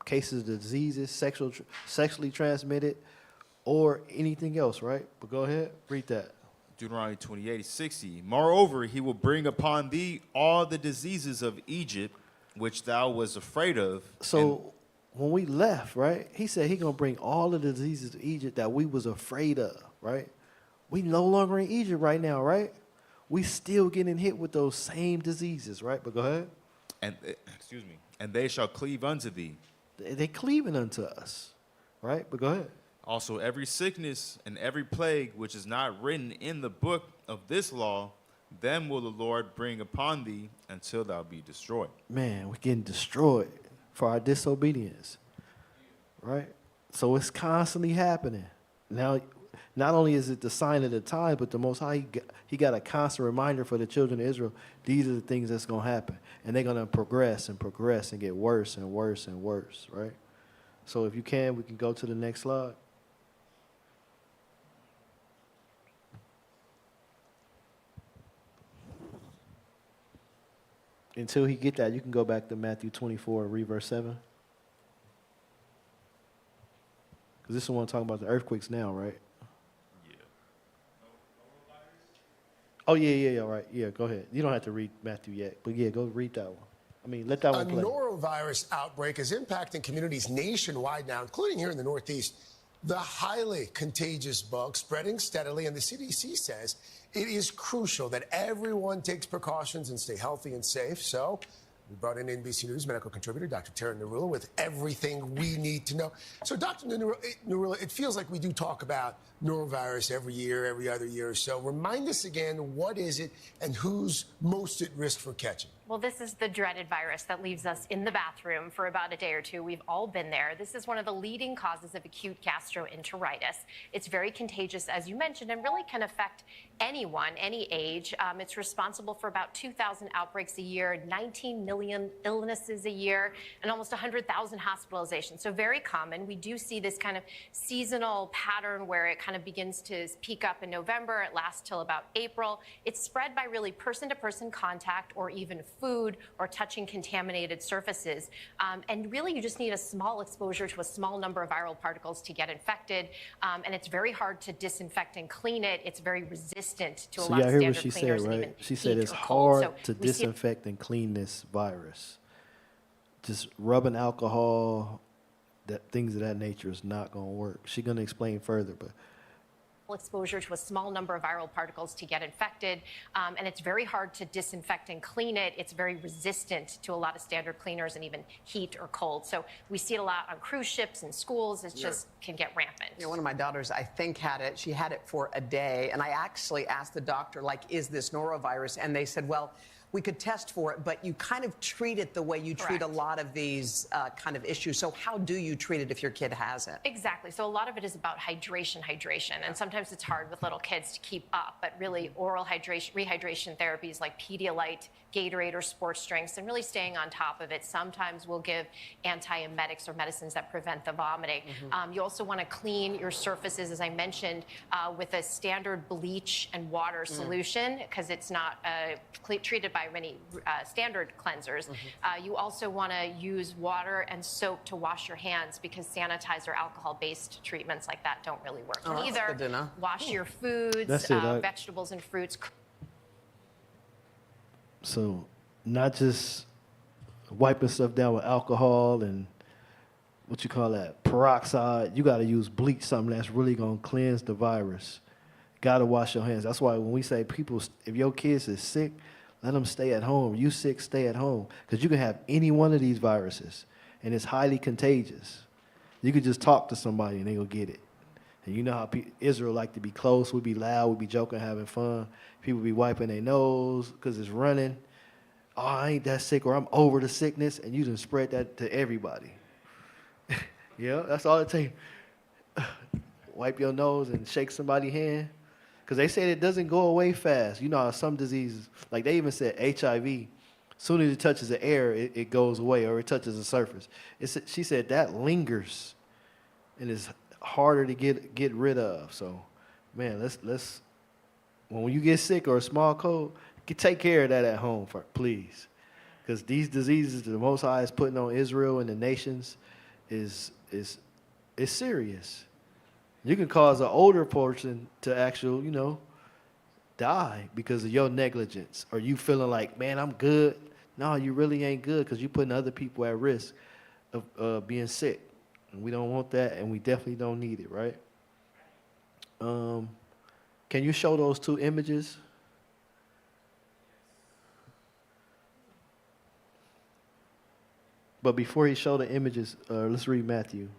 cases of diseases, sexually transmitted, or anything else, right? But go ahead, read that. Deuteronomy 28:60. Moreover, he will bring upon thee all the diseases of Egypt, which thou was afraid of. So when we left, right, he said he going to bring all the diseases of Egypt that we was afraid of, right? We no longer in Egypt right now, right? We still getting hit with those same diseases, right? But go ahead. And and they shall cleave unto thee. They cleaving unto us, right? But go ahead. Also, every sickness and every plague which is not written in the book of this law, them will the Lord bring upon thee until thou be destroyed. Man, we're getting destroyed for our disobedience, right? So it's constantly happening. Now, not only is it the sign of the time, but the Most High, he got a constant reminder for the children of Israel, these are the things that's going to happen. And they're going to progress and progress and get worse and worse and worse, right? So if you can, we can go to the next slide. Until he get that, you can go back to Matthew 24 and read verse 7. Because this is the one talking about the earthquakes now, right? Yeah. Oh, yeah, right. Yeah, go ahead. You don't have to read Matthew yet. But yeah, go read that one. I mean, let that one play. A norovirus outbreak is impacting communities nationwide now, including here in the Northeast. The highly contagious bug spreading steadily, and the CDC says it is crucial that everyone takes precautions and stay healthy and safe. So We brought in NBC News medical contributor Dr. Tara Narula with everything we need to know. So, Dr. Narula, it feels like we do talk about norovirus every year, every other year or so. Remind us again, what is it and who's most at risk for catching? Well, this is the dreaded virus that leaves us in the bathroom for about a day or two. We've all been there. This is one of the leading causes of acute gastroenteritis. It's very contagious, as you mentioned, and really can affect anyone, any age. It's responsible for about 2,000 outbreaks a year, 19 million illnesses a year, and almost 100,000 hospitalizations. So very common. We do see this kind of seasonal pattern where it kind of begins to peak up in November. It lasts till about April. It's spread by really person-to-person contact or even food or touching contaminated surfaces. And really, you just need a small exposure to a small number of viral particles to get infected. And it's very hard to disinfect and clean it. It's very resistant to a lot of hear what standard she cleaners. said, And right? even She said heat it's or cold. hard So to we see- disinfect and clean this virus. Just rubbing alcohol, things of that nature is not going to work. She's going to explain further, but exposure to a small number of viral particles to get infected. And it's very hard to disinfect and clean it. It's very resistant to a lot of standard cleaners and even heat or cold. So we see it a lot on cruise ships and schools. It just can get rampant. You know, one of my daughters, I think, had it. She had it for a day. And I actually asked the doctor, like, is this norovirus? And they said, well, we could test for it, but you kind of treat it the way you treat a lot of these kind of issues. So how do you treat it if your kid has it? Exactly. So a lot of it is about hydration. And sometimes it's hard with little kids to keep up, but really oral hydration, rehydration therapies like Pedialyte, Gatorade, or sports drinks, and really staying on top of it. Sometimes we'll give antiemetics or medicines that prevent the vomiting. You also want to clean your surfaces, as I mentioned, with a standard bleach and water solution, because it's not treated by many standard cleansers. You also want to use water and soap to wash your hands, because sanitizer, alcohol-based treatments like that don't really work That's either. good to know. Wash your foods, That's it, vegetables and fruits. so not just wiping stuff down with alcohol and what you call that, peroxide. You got to use bleach, something that's really going to cleanse the virus. Got to wash your hands. That's why when we say people, if your kids is sick, let them stay at home. You sick, stay at home. Because you can have any one of these viruses, and it's highly contagious. You could just talk to somebody, and they will get it. And you know how Israel like to be close. We be loud. We be joking, having fun. People be wiping their nose because it's running. Oh, I ain't that sick, or I'm over the sickness, and you just spread that to everybody. Yeah, that's all it takes. Wipe your nose and shake somebody's hand. Because they said it doesn't go away fast. You know how some diseases, like they even said HIV, as soon as it touches the air, it goes away, or it touches the surface. She said that lingers and is harder to get rid of. So, man, let's when you get sick or a small cold, take care of that at home, please. Because these diseases the Most High is putting on Israel and the nations is serious. You can cause an older person to actually, die because of your negligence, or you feeling like, man, I'm good. No, you really ain't good, because you're putting other people at risk of being sick. And we don't want that, and we definitely don't need it, right? Can you show those two images? But before he showed the images, let's read Matthew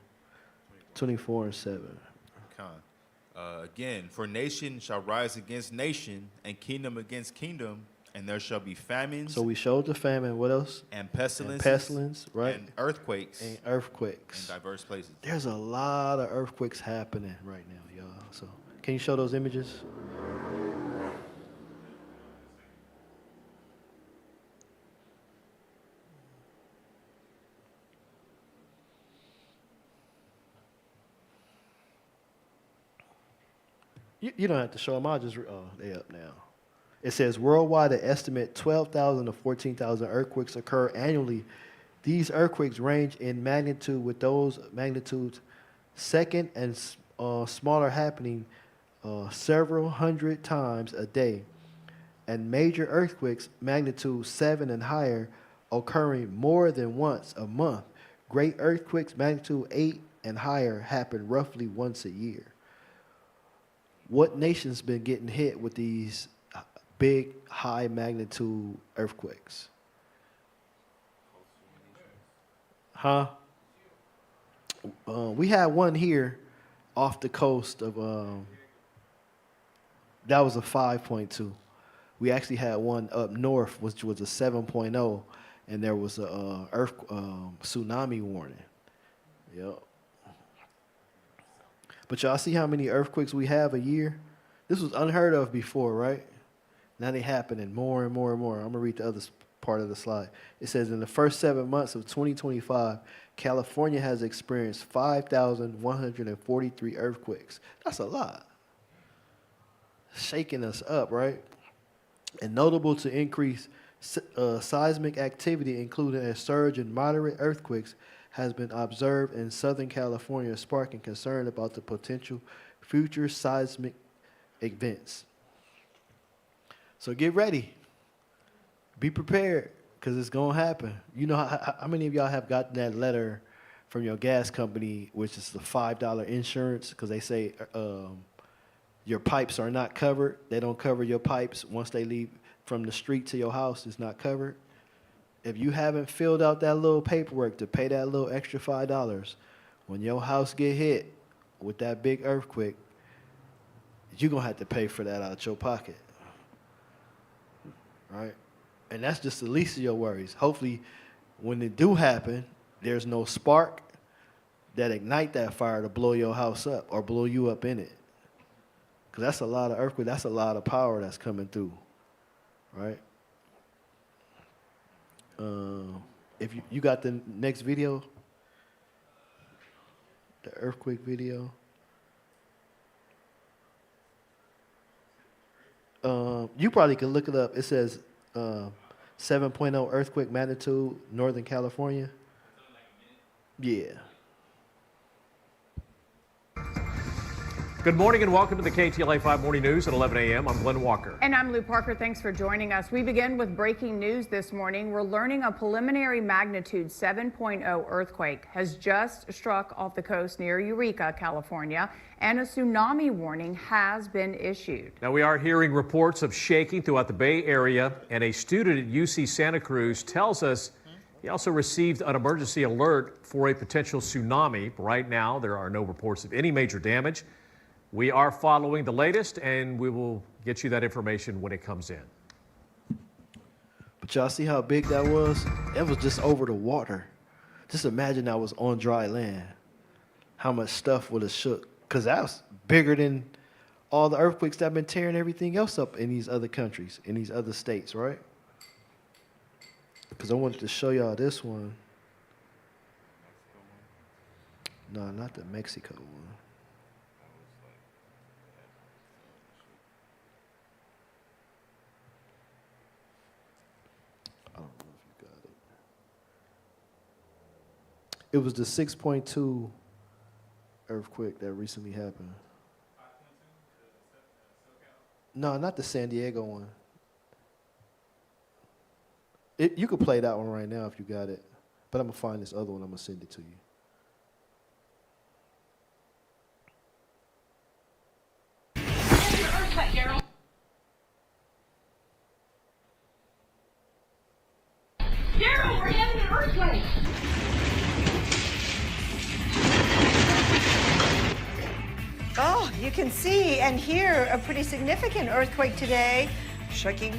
24:7. Again, for nation shall rise against nation, and kingdom against kingdom, and there shall be famines. So we showed the famine. What else? And pestilences. Pestilence, right? And earthquakes. And earthquakes. In diverse places. There's a lot of earthquakes happening right now, y'all. So can you show those images? You don't have to show them. I'll just, they up now. It says, worldwide, an estimate 12,000 to 14,000 earthquakes occur annually. These earthquakes range in magnitude, with those magnitudes second and smaller happening several hundred times a day. And major earthquakes, magnitude 7 and higher, occurring more than once a month. Great earthquakes, magnitude 8 and higher, happen roughly once a year. What nation's been getting hit with these big, high magnitude earthquakes? Huh? We had one here off the coast of, that was a 5.2. We actually had one up north, which was a 7.0, and there was a tsunami warning. Yep. But y'all see how many earthquakes we have a year? This was unheard of before, right? Now they happening more and more and more. I'm gonna read the other part of the slide. It says in the first 7 months of 2025, California has experienced 5,143 earthquakes. That's a lot. Shaking us up, right? And notable to increase seismic activity, including a surge in moderate earthquakes, has been observed in Southern California, sparking concern about the potential future seismic events. So get ready. Be prepared, because it's going to happen. You know how many of y'all have gotten that letter from your gas company, which is the $5 insurance, because they say your pipes are not covered. They don't cover your pipes once they leave from the street to your house. It's not covered. If you haven't filled out that little paperwork to pay that little extra $5, when your house get hit with that big earthquake, you're going to have to pay for that out of your pocket. Right? And that's just the least of your worries. Hopefully, when it do happen, there's no spark that ignite that fire to blow your house up or blow you up in it. Because that's a lot of earthquake. That's a lot of power that's coming through. Right? If you got the next video, the earthquake video. You probably can look it up. It says 7.0 earthquake magnitude, Northern California. Yeah. Good morning and welcome to the KTLA 5 Morning News at 11 a.m. I'm Glenn Walker. And I'm Lou Parker. Thanks for joining us. We begin with breaking news this morning. We're learning a preliminary magnitude 7.0 earthquake has just struck off the coast near Eureka, California, and a tsunami warning has been issued. Now we are hearing reports of shaking throughout the Bay Area, and a student at UC Santa Cruz tells us he also received an emergency alert for a potential tsunami. Right now, there are no reports of any major damage. We are following the latest, and we will get you that information when it comes in. But y'all see how big that was? That was just over the water. Just imagine that was on dry land. How much stuff would have shook. Because that was bigger than all the earthquakes that have been tearing everything else up in these other countries, in these other states, right? Because I wanted to show y'all this one. No, not the Mexico one. It was the 6.2 earthquake that recently happened. No, not the San Diego one. You could play that one right now if you got it. But I'm going to find this other one. I'm going to send it to you. Daryl, we're having an earthquake. Oh, you can see and hear a pretty significant earthquake today, shaking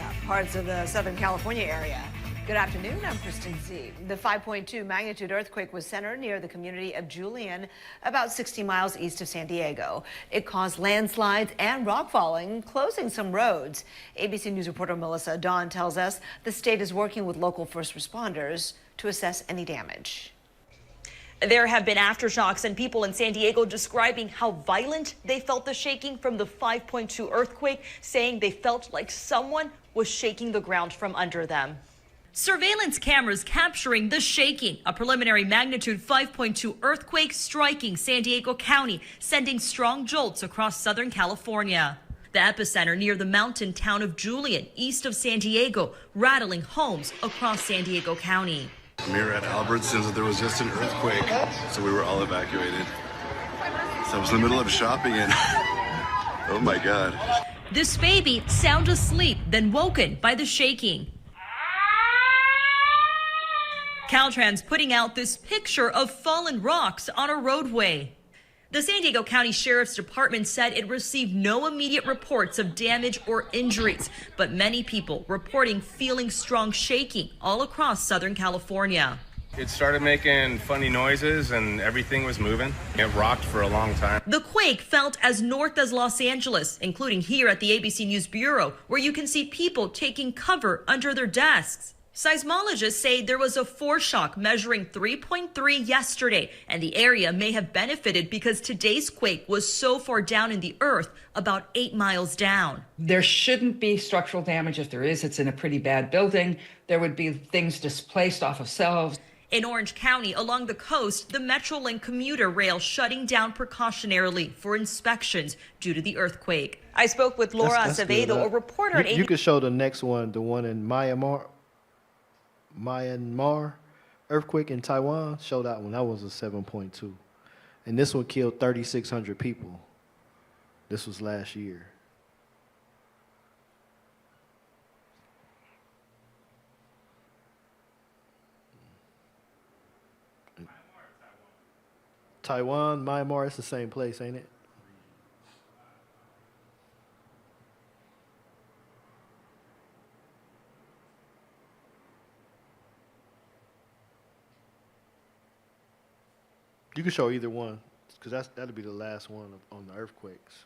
up parts of the Southern California area. Good afternoon, I'm Kristen Z. The 5.2 magnitude earthquake was centered near the community of Julian, about 60 miles east of San Diego. It caused landslides and rock falling, closing some roads. ABC News reporter Melissa Dawn tells us the state is working with local first responders to assess any damage. There have been aftershocks and people in San Diego describing how violent they felt the shaking from the 5.2 earthquake, saying they felt like someone was shaking the ground from under them. Surveillance cameras capturing the shaking, a preliminary magnitude 5.2 earthquake striking San Diego County, sending strong jolts across Southern California. The epicenter near the mountain town of Julian, east of San Diego, rattling homes across San Diego County. I'm here at Albertsons. There was just an earthquake, so we were all evacuated. So I was in the middle of shopping and oh my God. This baby sound asleep, then woken by the shaking. Caltrans putting out this picture of fallen rocks on a roadway. The San Diego County Sheriff's Department said it received no immediate reports of damage or injuries, but many people reporting feeling strong shaking all across Southern California. It started making funny noises and everything was moving. It rocked for a long time. The quake felt as north as Los Angeles, including here at the ABC News Bureau, where you can see people taking cover under their desks. Seismologists say there was a foreshock measuring 3.3 yesterday, and the area may have benefited because today's quake was so far down in the earth, about 8 miles down. There shouldn't be structural damage. If there is, it's in a pretty bad building. There would be things displaced off of cells. In Orange County, along the coast, the Metrolink commuter rail shutting down precautionarily for inspections due to the earthquake. I spoke with Laura Acevedo, a reporter at You could show the next one, the one in Myanmar earthquake in Taiwan. Show that one. That was a 7.2. And this one killed 3,600 people. This was last year. Taiwan, Myanmar, it's the same place, ain't it? You can show either one, because that'll be the last one on the earthquakes.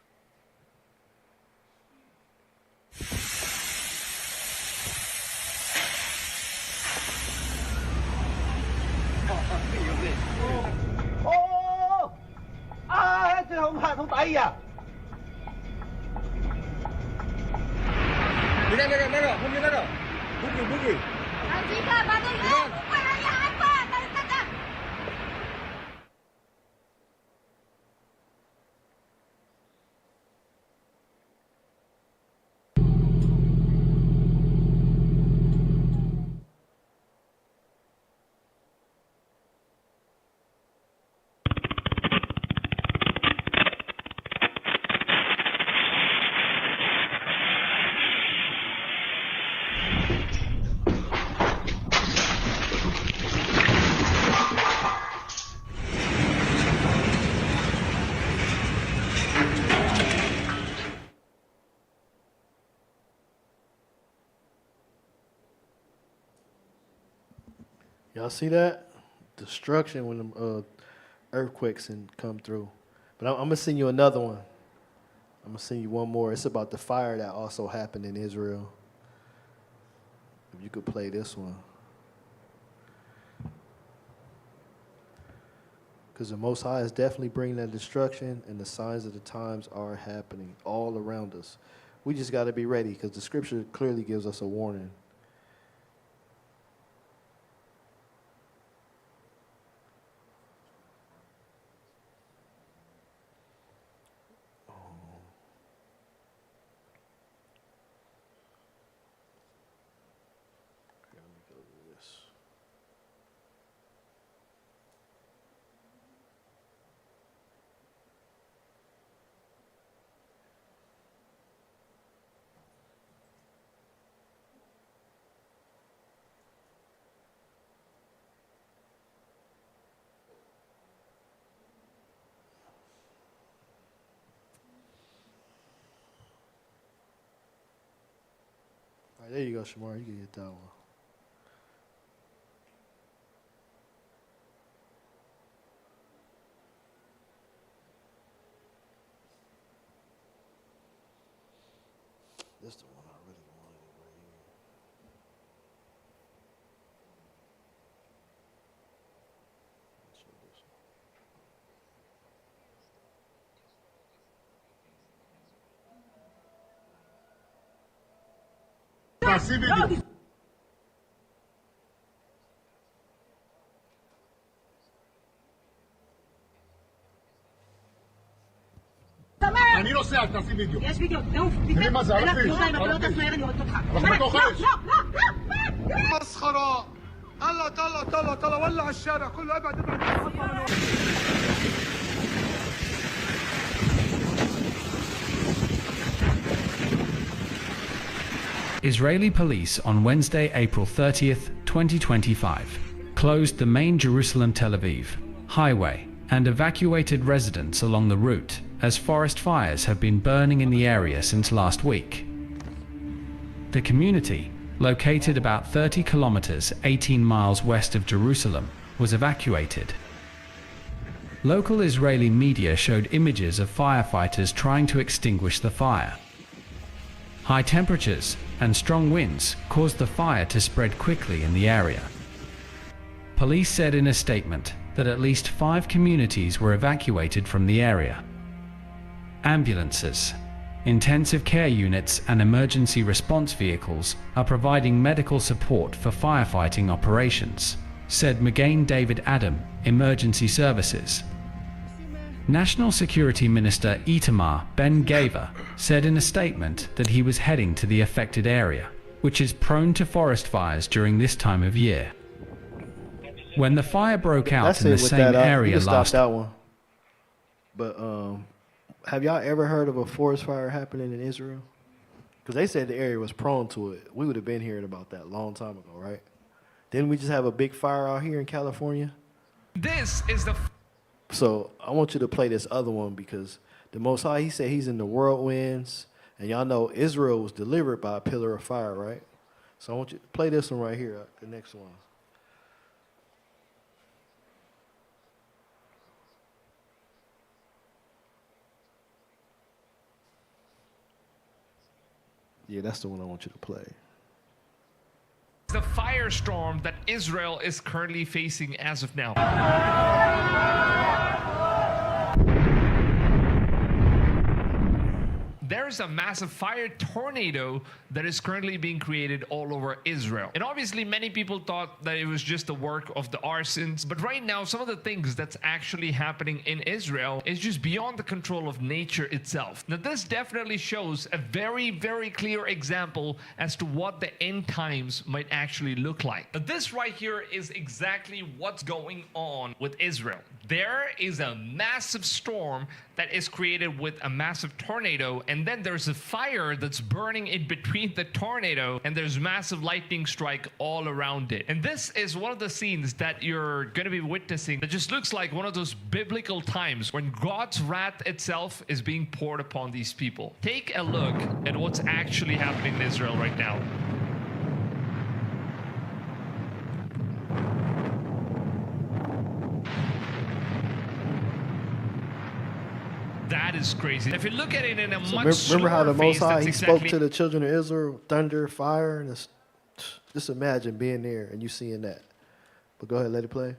Y'all see that? Destruction when the earthquakes come through. But I'm going to send you another one. I'm going to send you one more. It's about the fire that also happened in Israel. If you could play this one. Because the Most High is definitely bringing that destruction, and the signs of the times are happening all around us. We just got to be ready, because the scripture clearly gives us a warning. All right, there you go, Shamar. You can get that one. This is the one I really wanted right here. Let's show this one. אני נוסע, תעשי וידאו. יש וידאו, תראי מה זה, ערבי. לא תסמר, אני רואה אותך. مسخرة. طلع ولع الشارع كله ابعد. Israeli police on Wednesday, April 30th, 2025, closed the main Jerusalem-Tel Aviv highway and evacuated residents along the route as forest fires have been burning in the area since last week. The community, located about 30 kilometers 18 miles west of Jerusalem, was evacuated. Local Israeli media showed images of firefighters trying to extinguish the fire. High temperatures and strong winds caused the fire to spread quickly in the area. Police said in a statement that at least 5 communities were evacuated from the area. Ambulances, intensive care units and emergency response vehicles are providing medical support for firefighting operations, said Magen David Adam, Emergency Services. National Security Minister Itamar Ben-Gvir said in a statement that he was heading to the affected area, which is prone to forest fires during this time of year. When the fire broke out in the same area last... But have y'all ever heard of a forest fire happening in Israel? Because they said the area was prone to it. We would have been hearing about that a long time ago, right? Didn't we just have a big fire out here in California? This is the... So I want you to play this other one because the Most High, he said he's in the whirlwinds. And y'all know Israel was delivered by a pillar of fire, right? So I want you to play this one right here, the next one. Yeah, that's the one I want you to play. The firestorm that Israel is currently facing as of now. There is a massive fire tornado that is currently being created all over Israel. And obviously many people thought that it was just the work of the arsons, but right now some of the things that's actually happening in Israel is just beyond the control of nature itself. Now this definitely shows a very, very clear example as to what the end times might actually look like. Now this right here is exactly what's going on with Israel. There is a massive storm that is created with a massive tornado, and then there's a fire that's burning in between the tornado, and there's massive lightning strike all around it. And this is one of the scenes that you're going to be witnessing that just looks like one of those biblical times when God's wrath itself is being poured upon these people. Take a look at what's actually happening in Israel right now. That is crazy. If you look at it in a much slower remember how the Most phase, High, he spoke to the children of Israel, thunder, fire, and just imagine being there and you seeing that. But go ahead, let it play.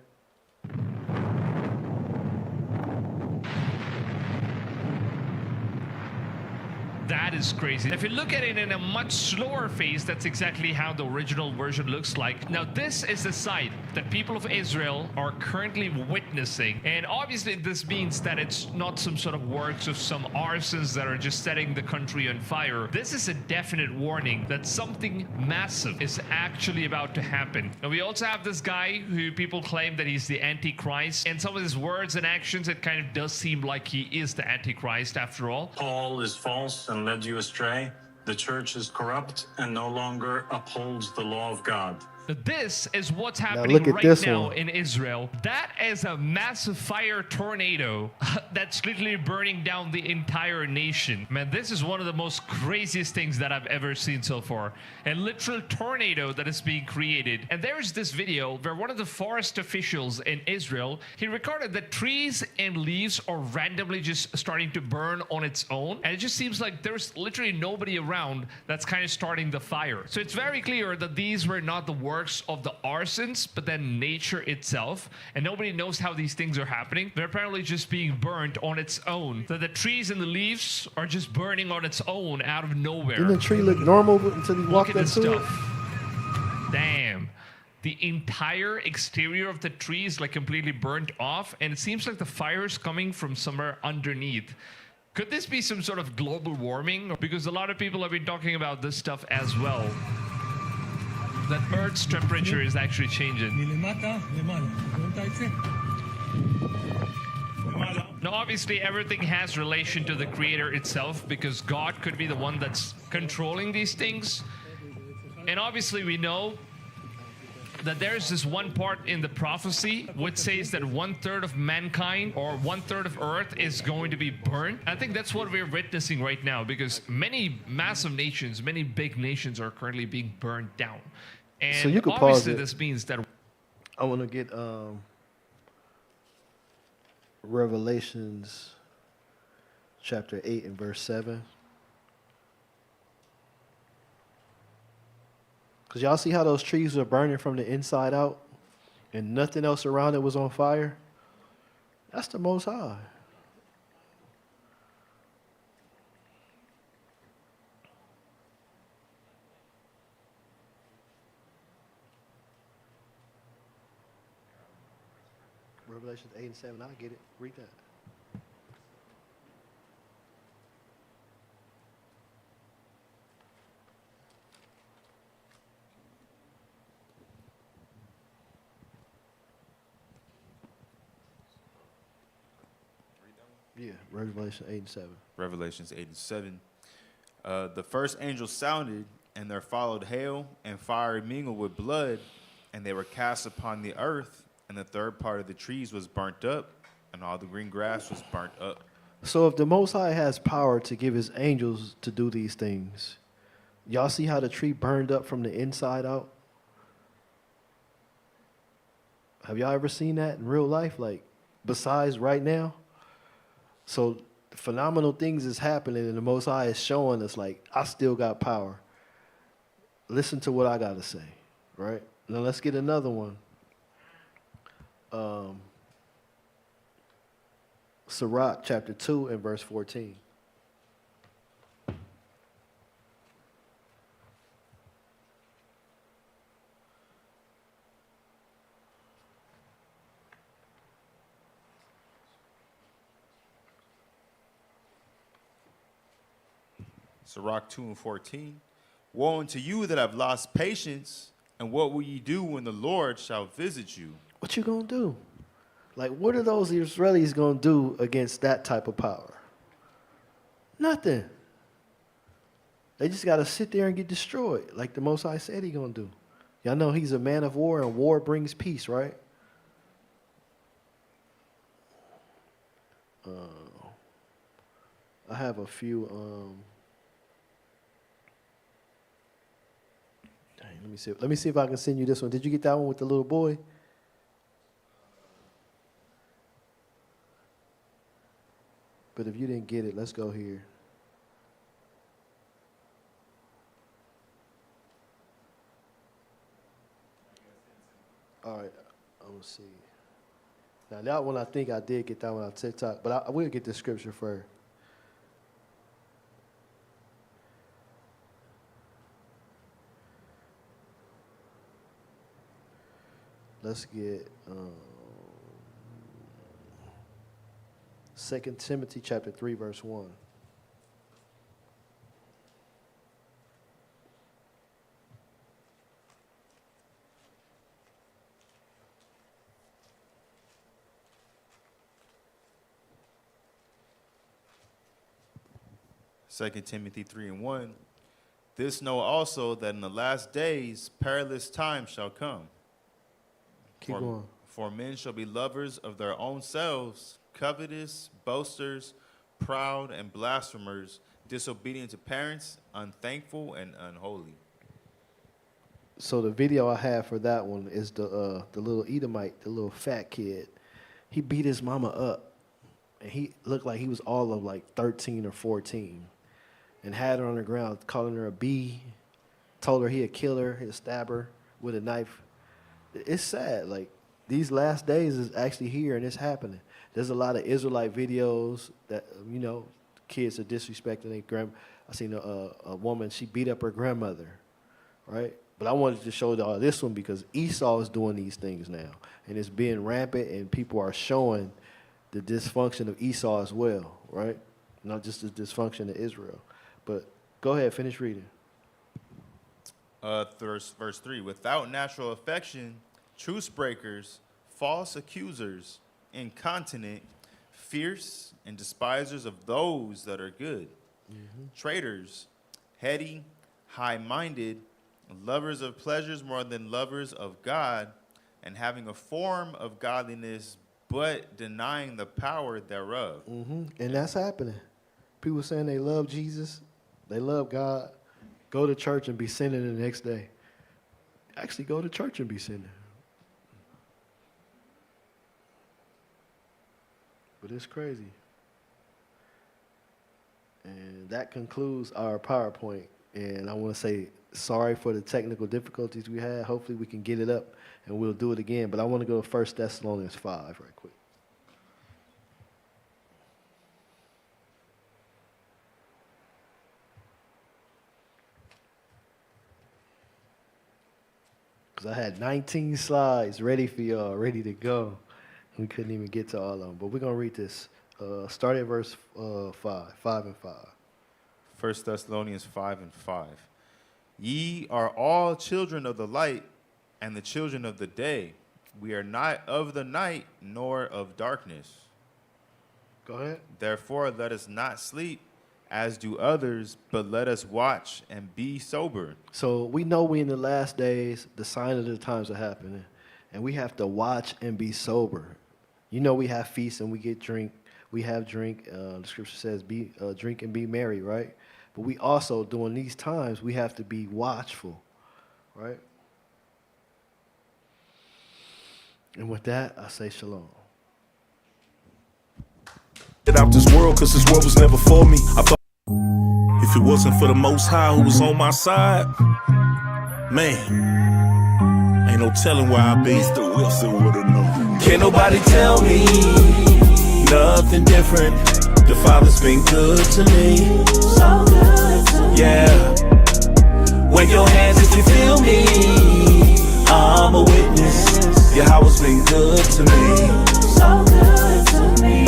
That is crazy. If you look at it in a much slower phase, that's exactly how the original version looks like. Now, this is the sight that people of Israel are currently witnessing. And obviously, this means that it's not some sort of works of some arsons that are just setting the country on fire. This is a definite warning that something massive is actually about to happen. Now, we also have this guy who people claim that he's the Antichrist. And some of his words and actions, it kind of does seem like he is the Antichrist after all. Paul is false and led you astray. The church is corrupt and no longer upholds the law of God. This is what's happening right now in Israel. That is a massive fire tornado that's literally burning down the entire nation. Man, this is one of the most craziest things that I've ever seen so far. A literal tornado that is being created. And there's this video where one of the forest officials in Israel, he recorded that trees and leaves are randomly just starting to burn on its own. And it just seems like there's literally nobody around that's kind of starting the fire. So it's very clear that these were not the works of the arsons, but then nature itself, and nobody knows how these things are happening. They're apparently just being burnt on its own. So the trees and the leaves are just burning on its own out of nowhere. Didn't the tree look normal until you walked up to it? Damn. The entire exterior of the tree is like completely burnt off, and it seems like the fire is coming from somewhere underneath. Could this be some sort of global warming? Because a lot of people have been talking about this stuff as well. That Earth's temperature is actually changing. Now, obviously, everything has relation to the Creator itself, because God could be the one that's controlling these things. And obviously, we know that there's this one part in the prophecy which says that 1/3 of mankind or 1/3 of Earth is going to be burned. I think that's what we're witnessing right now, because many massive nations, many big nations are currently being burned down. And So you could pause obviously it. this means that I want to get Revelations chapter 8 and verse 7. Because y'all see how those trees are burning from the inside out and nothing else around it was on fire? That's the Most High. Revelation 8 and 7, I get it. Read that. Yeah, Revelation 8 and 7. Revelations 8 and 7. The first angel sounded, and there followed hail and fire mingled with blood, and they were cast upon the earth, and the third part of the trees was burnt up, and all the green grass was burnt up. So if the Most High has power to give his angels to do these things, y'all see how the tree burned up from the inside out? Have y'all ever seen that in real life, like besides right now? So phenomenal things is happening, and the Most High is showing us, like, I still got power. Listen to what I got to say, right? Now let's get another one. Sirach chapter 2 and verse 14. Sirach 2 and 14. Woe unto you that have lost patience, and what will ye do when the Lord shall visit you? What you gonna do? Like, what are those Israelis gonna do against that type of power? Nothing. They just gotta sit there and get destroyed, like the Most High said he gonna do. Y'all know he's a man of war, and war brings peace, right? I have a few. Dang, let me see. Let me see if I can send you this one. Did you get that one with the little boy? But if you didn't get it, let's go here. All right, I'm gonna see. Now that one, I think I did get that one on TikTok, but I will get the scripture first. Let's get 2 Timothy chapter 3, verse 1. Second Timothy 3 and 1. This know also that in the last days perilous times shall come. Keep going. For men shall be lovers of their own selves, covetous, boasters, proud, and blasphemers, disobedient to parents, unthankful, and unholy. So the video I have for that one is the little Edomite, the little fat kid. He beat his mama up, and he looked like he was all of like 13 or 14, and had her on the ground, calling her a bee, told her he'd kill her, he'd stab her with a knife. It's sad. Like, these last days is actually here, and it's happening. There's a lot of Israelite videos that, you know, kids are disrespecting their grandma. I seen a woman, she beat up her grandmother, right? But I wanted to show y'all this one because Esau is doing these things now, and it's being rampant, and people are showing the dysfunction of Esau as well, right? Not just the dysfunction of Israel. But go ahead, finish reading. Verse 3, without natural affection, truce breakers, false accusers, incontinent, fierce, and despisers of those that are good, traitors, heady, high-minded, lovers of pleasures more than lovers of God, and having a form of godliness, but denying the power thereof. And that's happening. People saying they love Jesus, they love God, go to church and be sinning the next day. Actually go to church and be sinning. But it's crazy. And that concludes our PowerPoint. And I want to say sorry for the technical difficulties we had. Hopefully we can get it up and we'll do it again. But I want to go to 1 Thessalonians 5 right quick. Because I had 19 slides ready for y'all, ready to go. We couldn't even get to all of them. But we're going to read this. Start at verse 5 and 5. 1 Thessalonians 5 and 5. Ye are all children of the light and the children of the day. We are not of the night nor of darkness. Go ahead. Therefore, let us not sleep as do others, but let us watch and be sober. So we know we in the last days, the sign of the times are happening, and we have to watch and be sober. You know, we have feasts and we get drink. We have drink. The scripture says, drink and be merry, right? But we also, during these times, we have to be watchful, right? And with that, I say shalom. Get out this world, cause this world was never for me. I thought if it wasn't for the Most High who was on my side, man, ain't no telling where I'd be. Mr. Wilson would've known. Can't nobody tell me nothing different. The Father's been good to me. So good to me. Yeah. Wave your hands if you feel me. I'm a witness. Yahweh's been good to me. So good to me.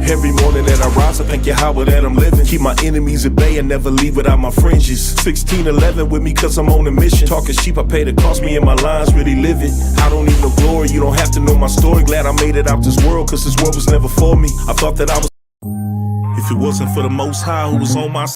Every morning that I rise, I thank Yahweh that I'm living. Keep my enemies at bay and never leave without my fringes. 1611 with me cause I'm on a mission. Talking sheep, I pay the cost, me and my lines really live it. I don't need no glory, you don't have to know my story. Glad I made it out this world cause this world was never for me. I thought that I was. If it wasn't for the Most High who was on my side.